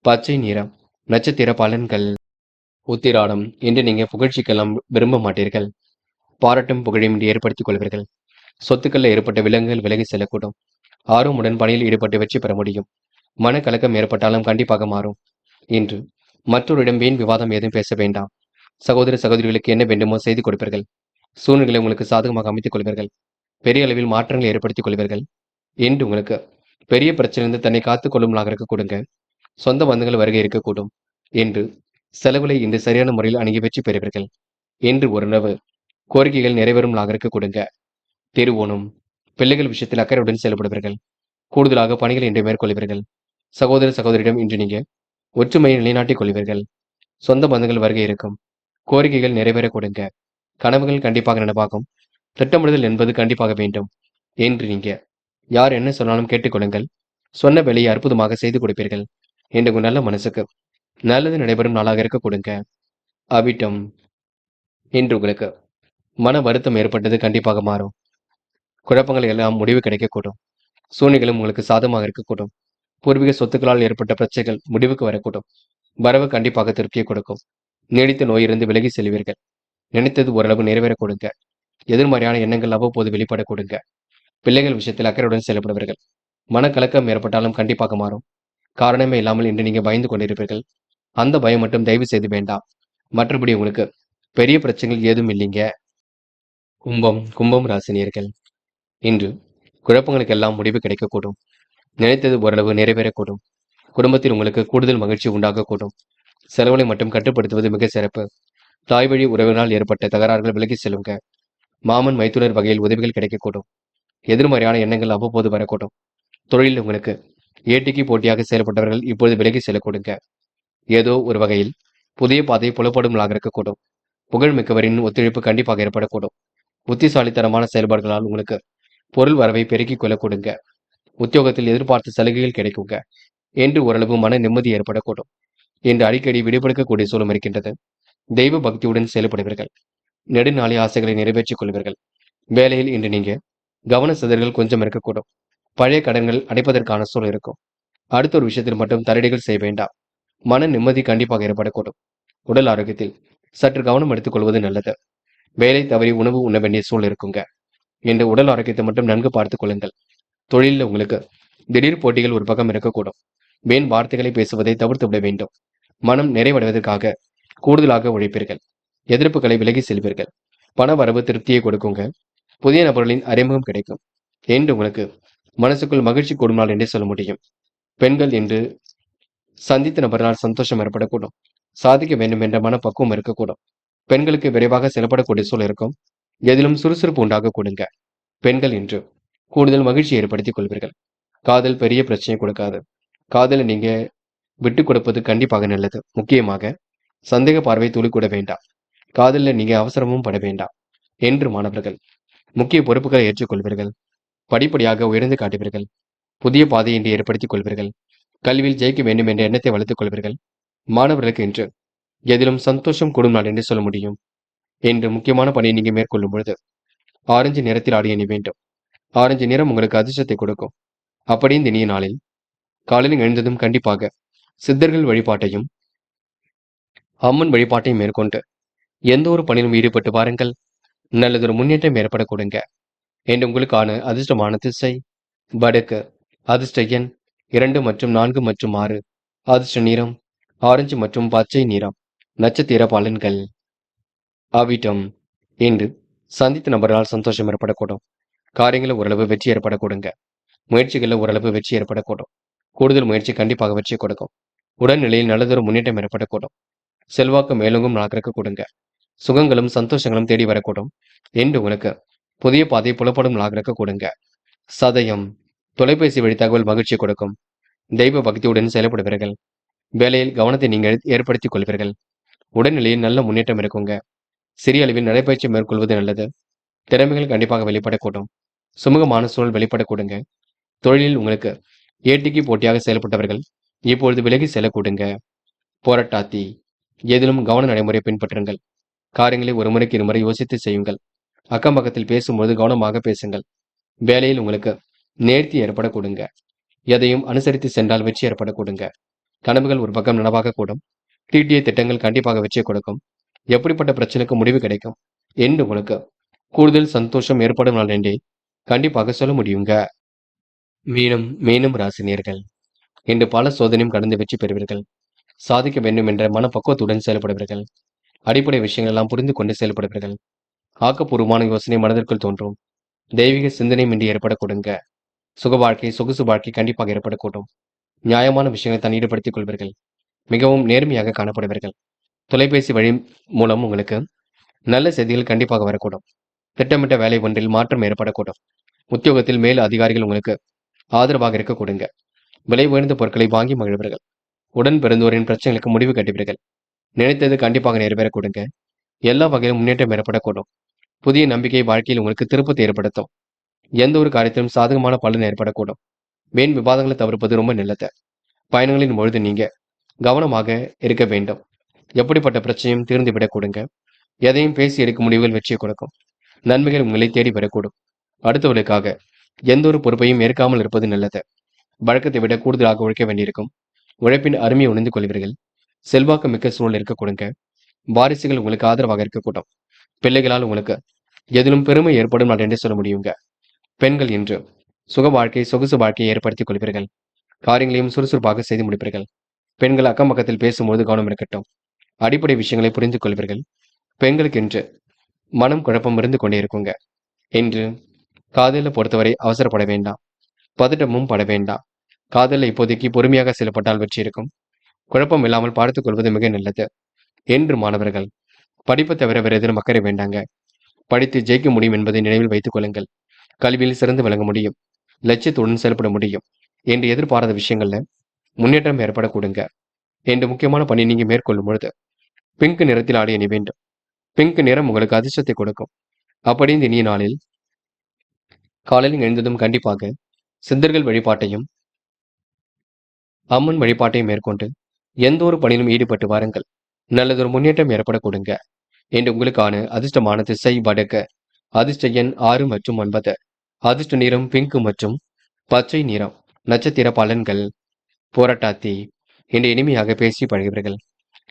பச்சை நிறம். நட்சத்திர பலன்கள். உத்திராடம். இன்று நீங்க புகழ்ச்சிக்கெல்லாம் விரும்ப மாட்டீர்கள். பாராட்டும் புகழையும் இன்று ஏற்படுத்திக் கொள்வீர்கள். சொத்துக்களில் ஏற்பட்ட விலங்குகள் விலகி செல்லக்கூடும். ஆர்வமுடன் பணியில் ஈடுபட்டு வெற்றி பெற முடியும். மனக்கலக்கம் ஏற்பட்டாலும் கண்டிப்பாக மாறும். இன்று மற்றொருடம் வீண் விவாதம் ஏதும் பேச வேண்டாம். சகோதர சகோதரிகளுக்கு என்ன வேண்டுமோ செய்து கொடுப்பீர்கள். சூழ்நிலை உங்களுக்கு சாதகமாக அமைத்துக் கொள்வீர்கள். பெரிய அளவில் மாற்றங்களை ஏற்படுத்திக் கொள்வீர்கள். இன்று உங்களுக்கு பெரிய பிரச்சனையிலிருந்து தன்னை காத்துக் கொள்ளும்லாக இருக்க கொடுங்க. சொந்த பந்தங்கள் வருகை இருக்கக்கூடும். என்று செலவுகளை இன்று சரியான முறையில் அணுகி வெற்றி பெறுவீர்கள். இன்று ஓரளவு கோரிக்கைகள் நிறைவேறும்லாக இருக்க கொடுங்க. திருவோணம். பிள்ளைகள் விஷயத்தில் அக்கறையுடன் செயல்படுவீர்கள். கூடுதலாக பணிகள் இன்று மேற்கொள்வீர்கள். சகோதர சகோதரியிடம் இன்று நீங்க ஒற்றுமையை நிலைநாட்டிக் கொள்வீர்கள். சொந்த பந்தங்கள் வருகை இருக்கும். கோரிக்கைகள் நிறைவேற கொடுங்க. கனவுகள் கண்டிப்பாக நனவாகும். திட்டமிடுதல் என்பது கண்டிப்பாக வேண்டும். என்று நீங்க யார் என்ன சொன்னாலும் கேட்டுக்கொள்ளுங்கள். சொன்ன வேலையை அற்புதமாக செய்து கொடுப்பீர்கள். என்று உங்க நல்ல மனசுக்கு நல்லது நடைபெறும் நாளாக இருக்க கொடுங்க. அவிட்டம். இன்று உங்களுக்கு மன வருத்தம் ஏற்பட்டது கண்டிப்பாக மாறும். குழப்பங்கள் எல்லாம் முடிவு கிடைக்கக்கூடும். சூழ்நிலைகளும் உங்களுக்கு சாதகமாக இருக்கக்கூடும். பூர்வீக சொத்துக்களால் ஏற்பட்ட பிரச்சனைகள் முடிவுக்கு வரக்கூடும். வரவு கண்டிப்பாக திருப்தியை கொடுக்கும். நீடித்த நோயிலிருந்து விலகி செல்வீர்கள். நினைத்தது ஓரளவு நிறைவேற கொடுங்க. எதிர்மறையான எண்ணங்கள் அவ்வப்போது வெளிப்பட கொடுங்க. பிள்ளைகள் விஷயத்தில் அக்கறையுடன் செயல்படுவீர்கள். மனக்கலக்கம் ஏற்பட்டாலும் கண்டிப்பாக மாறும். காரணமே இல்லாமல் இன்று நீங்க பயந்து கொண்டிருப்பீர்கள். அந்த பயம் மட்டும் தயவு செய்து வேண்டாம். மற்றபடி உங்களுக்கு பெரிய பிரச்சனைகள் ஏதும் இல்லைங்க. கும்பம் ராசினியர்கள். இன்று குழப்பங்களுக்கெல்லாம் முடிவு கிடைக்கக்கூடும். நினைத்தது ஓரளவு நிறைவேறக்கூடும். குடும்பத்தில் உங்களுக்கு கூடுதல் மகிழ்ச்சி உண்டாகக்கூடும். செலவுகளை மட்டும் கட்டுப்படுத்துவது மிக சிறப்பு. தாய் வழி உறவினால் ஏற்பட்ட தகராறுகள் விலகி செல்லுங்க. மாமன் மைத்துனர் வகையில் உதவிகள் கிடைக்கக்கூடும். எதிர்மறையான எண்ணங்கள் அவ்வப்போது வரக்கூடும். தொழிலில் உங்களுக்கு ஏட்டிக்கு போட்டியாக செயல்பட்டவர்கள் இப்பொழுது விலகி செல்லக்கூடுங்க. ஏதோ ஒரு வகையில் புதிய பாதை புலப்படும்லாக இருக்கக்கூடும். புகழ்மிக்கவரின் ஒத்துழைப்பு கண்டிப்பாக ஏற்படக்கூடும். புத்திசாலித்தனமான செயல்பாடுகளால் உங்களுக்கு பொருள் வரவை பெருக்கிக் கொள்ளக்கூடுங்க. உத்தியோகத்தில் எதிர்பார்த்த சலுகைகள் கிடைக்குங்க. என்று ஓரளவு மன நிம்மதி ஏற்படக்கூடும். என்று அடிக்கடி விடுபடுக்கக்கூடிய சூழல் இருக்கின்றது. தெய்வ பக்தியுடன் செயல்படுவீர்கள். நெடுநாளை ஆசைகளை நிறைவேற்றிக் கொள்வீர்கள். வேலையில் இன்று நீங்க கவன சிதறல்கள் கொஞ்சம் இருக்கக்கூடும். பழைய கடன்கள் அடைப்பதற்கான சூழல் இருக்கும். அடுத்த ஒரு விஷயத்தில் மட்டும் தலையீடுகள் செய்ய வேண்டாம். மன நிம்மதி கண்டிப்பாக ஏற்படக்கூடும். உடல் ஆரோக்கியத்தில் சற்று கவனம் எடுத்துக் கொள்வது நல்லது. வேலை தவறி உணவு உண்ண வேண்டிய சூழல் இருக்குங்க. என்று உடல் ஆரோக்கியத்தை மட்டும் நன்கு பார்த்துக் கொள்ளுங்கள். தொழிலில் உங்களுக்கு திடீர் போட்டிகள் ஒரு பக்கம் இருக்கக்கூடும். வீண் வார்த்தைகளை பேசுவதை தவிர்த்து விட வேண்டும். மனம் நிறைவடைவதற்காக கூடுதலாக உழைப்பீர்கள். எதிர்ப்புகளை விலகி செல்வீர்கள். பண வரவு திருப்தியை கொடுக்குங்க. புதிய நபர்களின் அறிமுகம் கிடைக்கும். என்று உங்களுக்கு மனசுக்குள் மகிழ்ச்சி கூடும் நாள் என்றே சொல்ல முடியும். பெண்கள் என்று சந்தித்த நபரால் சந்தோஷம் ஏற்படக்கூடும். சாதிக்க வேண்டும் என்ற மனப்பக்குவம் இருக்கக்கூடும். பெண்களுக்கு விரைவாக செயல்படக்கூடிய சூழல் இருக்கும். எதிலும் சுறுசுறுப்பு உண்டாக கொடுங்க. பெண்கள் இன்று கூடுதல் மகிழ்ச்சி ஏற்படுத்திக் கொள்வீர்கள். காதல் பெரிய பிரச்சனை கொடுக்காது. காதலை நீங்க விட்டு கொடுப்பது கண்டிப்பாக நல்லது. முக்கியமாக சந்தேக பார்வை துளி கூட வேண்டாம். காதலில் நீங்க அவசரமும் பட வேண்டாம் என்று மாணவர்கள் முக்கிய பொறுப்புகளை ஏற்றுக்கொள்வீர்கள். படிப்படியாக உயர்ந்து காட்டுவீர்கள். புதிய பாதையை இன்று ஏற்படுத்திக் கொள்வீர்கள். கல்வியில் ஜெயிக்க வேண்டும் என்ற எண்ணத்தை வளர்த்துக் கொள்வீர்கள். மாணவர்களுக்கு இன்று எதிலும் சந்தோஷம் கூடும் நாள் என்று சொல்ல முடியும். என்று முக்கியமான பணியை நீங்க மேற்கொள்ளும் பொழுது ஆரஞ்சு நிறத்தில் ஆடை அணி வேண்டும். ஆரஞ்சு நிறம் உங்களுக்கு அதிர்ஷ்டத்தை கொடுக்கும். அப்படி இந்த இனிய நாளில் காலையில் எழுந்ததும் கண்டிப்பாக சித்தர்கள் வழிபாட்டையும் அம்மன் வழிபாட்டையும் மேற்கொண்டு எந்த ஒரு பணியிலும் ஈடுபட்டு வாருங்கள். நல்லதொரு முன்னேற்றம் ஏற்பட கொடுங்க. என்று உங்களுக்கான அதிர்ஷ்டமான திசை வடக்கு. அதிர்ஷ்ட எண் 2 மற்றும் 4 மற்றும் 6. அதிர்ஷ்ட நிறம் ஆரஞ்சு மற்றும் பச்சை நிறம். நட்சத்திர பலன்கள். அவிட்டம். இன்று சந்தித்த நபரால் சந்தோஷம் ஏற்படக்கூடும். காரியங்களில் ஓரளவு வெற்றி ஏற்பட கொடுங்க. முயற்சிகளில் ஓரளவு வெற்றி ஏற்படக்கூடும். கூடுதல் முயற்சி கண்டிப்பாக வெற்றி கொடுக்கும். உடல்நிலையில் நல்லதொரு முன்னேற்றம் ஏற்படக்கூடும். செல்வாக்கு மேலோங்கும் நாட்களுக்கு கொடுங்க. சுகங்களும் சந்தோஷங்களும் தேடி வரக்கூடும். என்று உங்களுக்கு புதிய பாதை புலப்படும் நாட்களுக்கு கொடுங்க. சதயம். தொலைபேசி வழி தகவல் மகிழ்ச்சி கொடுக்கும். தெய்வ பக்தியுடன் செயல்படுவீர்கள். வேலையில் கவனத்தை நீங்கள் ஏற்படுத்திக் கொள்வீர்கள். உடல்நிலையில் நல்ல முன்னேற்றம் இருக்குங்க. சிறிய அளவில் நடைபயிற்சி மேற்கொள்வது நல்லது. திறமைகள் கண்டிப்பாக வெளிப்படக்கூடும். சுமூகமான சூழல் வெளிப்படக்கூடுங்க. தொழிலில் உங்களுக்கு ஏட்டிக்கு போட்டியாக செயல்பட்டவர்கள் இப்பொழுது விலகி செல்லக்கூடுங்க. போராட்டாத்தி. எதிலும் கவன நடைமுறை பின்பற்றுங்கள். காரியங்களை ஒரு முறைக்கு இருமுறை யோசித்து செய்யுங்கள். அக்கம் பக்கத்தில் பேசும்போது கவனமாக பேசுங்கள். வேலையில் உங்களுக்கு நேர்த்தி ஏற்பட கொடுங்க. எதையும் அனுசரித்து சென்றால் வெற்றி ஏற்பட கொடுங்க. கனவுகள் ஒரு பக்கம் நனவாக கூடும். தீட்டிய திட்டங்கள் கண்டிப்பாக வெற்றி கொடுக்கும். எப்படிப்பட்ட பிரச்சனைக்கு முடிவு கிடைக்கும் என்று உங்களுக்கு கூடுதல் சந்தோஷம் ஏற்படும் நாள் என்றே கண்டிப்பாக சொல்ல முடியுங்க. மீனும் ராசினியர்கள் இன்று பல சோதனையும் கடந்து வெற்றி பெறுவீர்கள். சாதிக்க வேண்டும் என்ற மனப்பக்குவத்துடன் செயல்படுவீர்கள். அடிப்படை விஷயங்கள் எல்லாம் புரிந்து கொண்டு செயல்படுவீர்கள். ஆக்கப்பூர்வமான யோசனை மனதிற்குள் தோன்றும். தெய்வீக சிந்தனையும் இன்றி ஏற்பட கொடுங்க. சுக வாழ்க்கை சொகுசு வாழ்க்கை கண்டிப்பாக ஏற்படக்கூடும். நியாயமான விஷயங்களை தான் ஈடுபடுத்திக் கொள்வீர்கள். மிகவும் நேர்மையாக காணப்படுவீர்கள். தொலைபேசி வழி மூலம் உங்களுக்கு நல்ல செய்திகள் கண்டிப்பாக வரக்கூடும். திட்டமிட்ட வேலை ஒன்றில் மாற்றம் ஏற்படக்கூடும். உத்தியோகத்தில் மேல் அதிகாரிகள் உங்களுக்கு ஆதரவாக இருக்க கொடுங்க. விலை உயர்ந்த பொருட்களை வாங்கி மகிழ்வீர்கள். உடன் பிறந்தோரின் பிரச்சனைகளுக்கு முடிவு கட்டுவீர்கள். நினைத்தது கண்டிப்பாக நிறைவேற கொடுங்க. எல்லா வகையிலும் முன்னேற்றம் ஏற்படக்கூடும். புதிய நம்பிக்கை வாழ்க்கையில் உங்களுக்கு திருப்பத்தை ஏற்படுத்தும். எந்த ஒரு காரியத்திலும் சாதகமான பலன் ஏற்படக்கூடும். வீண் விவாதங்களை தவிர்ப்பது ரொம்ப நல்லது. பயணங்களின் பொழுது நீங்க கவனமாக இருக்க வேண்டும். எப்படிப்பட்ட பிரச்சனையும் தீர்ந்து விடக் கொடுங்க. எதையும் பேசி எடுக்கும் முடிவுகள் வெற்றியை கொடுக்கும். நன்மைகள் உங்களை தேடி வரக்கூடும். அடுத்தவர்களுக்காக எந்த ஒரு பொறுப்பையும் ஏற்காமல் இருப்பது நல்லது. வழக்கத்தை விட கூடுதலாக உழைக்க வேண்டியிருக்கும். உழைப்பின் அருமையை உணர்ந்து கொள்வீர்கள். செல்வாக்கு மிக்க சூழல் இருக்க கொடுங்க. வாரிசுகள் உங்களுக்கு ஆதரவாக இருக்கக்கூடும். பிள்ளைகளால் உங்களுக்கு எதிலும் பெருமை ஏற்படும் நாள் என்று சொல்ல முடியுங்க. பெண்கள் இன்று சுக வாழ்க்கை சொகுசு வாழ்க்கையை ஏற்படுத்திக் கொள்வீர்கள். காரியங்களையும் சுறுசுறுப்பாக செய்து முடிப்பீர்கள். பெண்கள் அக்கம் பக்கத்தில் பேசும்போது கவனம் இருக்கட்டும். அடிப்படை விஷயங்களை புரிந்து கொள்வீர்கள். பெண்களுக்கு இன்று மனம் குழப்பம் இருந்து கொண்டே இருக்குங்க. என்று காதலை பொறுத்தவரை அவசரப்பட வேண்டாம். பதட்டமும் பட வேண்டாம். காதலில் இப்போதைக்கு பொறுமையாக செயல்பட்டால் வெற்றி இருக்கும். குழப்பம் இல்லாமல் பார்த்துக் கொள்வது மிக நல்லது. என்று மாணவர்கள் படிப்பு தவிர வேறு எதிலும் அக்கறை வேண்டாங்க. படித்து ஜெயிக்க முடியும் என்பதை நினைவில் வைத்துக் கொள்ளுங்கள். கல்வியில் சிறந்து விளங்க முடியும். லட்சியத்துடன் செயல்பட முடியும் என்று எதிர்பாராத விஷயங்கள்ல முன்னேற்றம் ஏற்பட கொடுங்க. என்று முக்கியமான பணி நீங்க மேற்கொள்ளும் பொழுது பிங்க் நிறத்தில் ஆடை அணி வேண்டும். பிங்க் நிறம் உங்களுக்கு அதிர்ஷ்டத்தை கொடுக்கும். அப்படி இந்த இனிய நாளில் காலையில் எழுந்ததும் கண்டிப்பாக சித்தர்கள் வழிபாட்டையும் அம்மன் வழிபாட்டையும் மேற்கொண்டு எந்த ஒரு பணியிலும் ஈடுபட்டு வாருங்கள். நல்லதொரு முன்னேற்றம் ஏற்பட கொடுங்க. என்று உங்களுக்கான அதிர்ஷ்டமான திசை வடக்கு. அதிர்ஷ்ட எண் 6 மற்றும் 9. அதிர்ஷ்ட நிறம் பிங்க் மற்றும் பச்சை நிறம். நட்சத்திர பலன்கள். போராட்டாத்தி. என்று இனிமையாக பேசி பழகுவீர்கள்.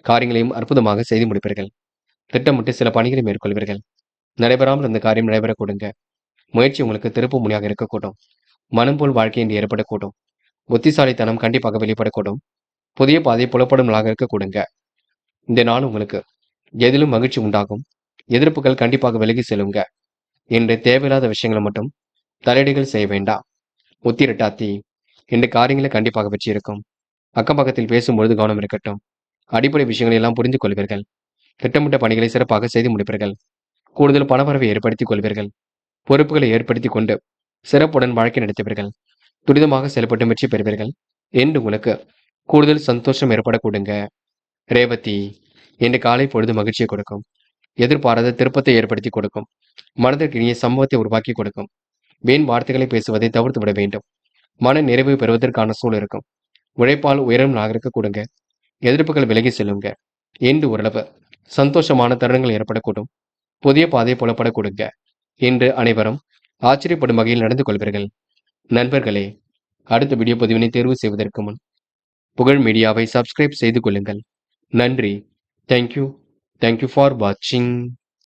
காரியங்களையும் அற்புதமாக செய்து முடிப்பீர்கள். திட்டமிட்டு சில பணிகளை மேற்கொள்வீர்கள். நடைபெறாமல் இருந்த காரியம் நடைபெற கொடுங்க. முயற்சி உங்களுக்கு திருப்பு முனையாக இருக்கக்கூடும். மனம் போல் வாழ்க்கை என்று ஏற்படக்கூடும். புத்திசாலித்தனம் கண்டிப்பாக வெளிப்படக்கூடும். புதிய பாதை புலப்படும் நாளாக இருக்க கொடுங்க. இந்த நாள் உங்களுக்கு எதிலும் மகிழ்ச்சி உண்டாகும். எதிர்ப்புகள் கண்டிப்பாக விலகி செல்லுங்க. என்று தேவையில்லாத விஷயங்களை மட்டும் தலையீடுகள் செய்ய வேண்டாம். உத்திரட்டாத்தி. இந்த காரியங்களை கண்டிப்பாக வெற்றி இருக்கும். அக்கம் பக்கத்தில் பேசும்பொழுது கவனம் இருக்கட்டும். அடிப்படை விஷயங்களை எல்லாம் புரிந்து கொள்வீர்கள். திட்டமிட்ட பணிகளை சிறப்பாக செய்து முடிப்பீர்கள். கூடுதல் பணவரவை ஏற்படுத்திக் கொள்வீர்கள். பொறுப்புகளை ஏற்படுத்திக் கொண்டு சிறப்புடன் வாழ்க்கை நடத்துவீர்கள். துரிதமாக செயல்பட்டு வெற்றி பெறுவீர்கள் என்று உங்களுக்கு கூடுதல் சந்தோஷம் ஏற்படக்கூடுங்க. ரேவதி, இன்று காலை பொழுது மகிழ்ச்சியை கொடுக்கும். எதிர்பாராத திருப்பத்தை ஏற்படுத்தி கொடுக்கும். மனதிற்கு இனிய சம்பவத்தை உருவாக்கி கொடுக்கும். வீண் வார்த்தைகளை பேசுவதை தவிர்த்து விட வேண்டும். மன நிறைவு பெறுவதற்கான சூழல் இருக்கும். உழைப்பால் உயரும் நாகரிக கொடுங்க. எதிர்ப்புகள் விலகி செல்லுங்க. என்று ஓரளவு சந்தோஷமான தருணங்கள் ஏற்படக்கூடும். புதிய பாதை புலப்பட கொடுங்க. இன்று அனைவரும் ஆச்சரியப்படும் வகையில் நடந்து கொள்வீர்கள். நண்பர்களே, அடுத்த வீடியோ பதிவினை தேர்வு செய்வதற்கு முன் புகழ் மீடியாவை சப்ஸ்கிரைப் செய்து கொள்ளுங்கள். நன்றி. தேங்க்யூ ஃபார் வாட்சிங்.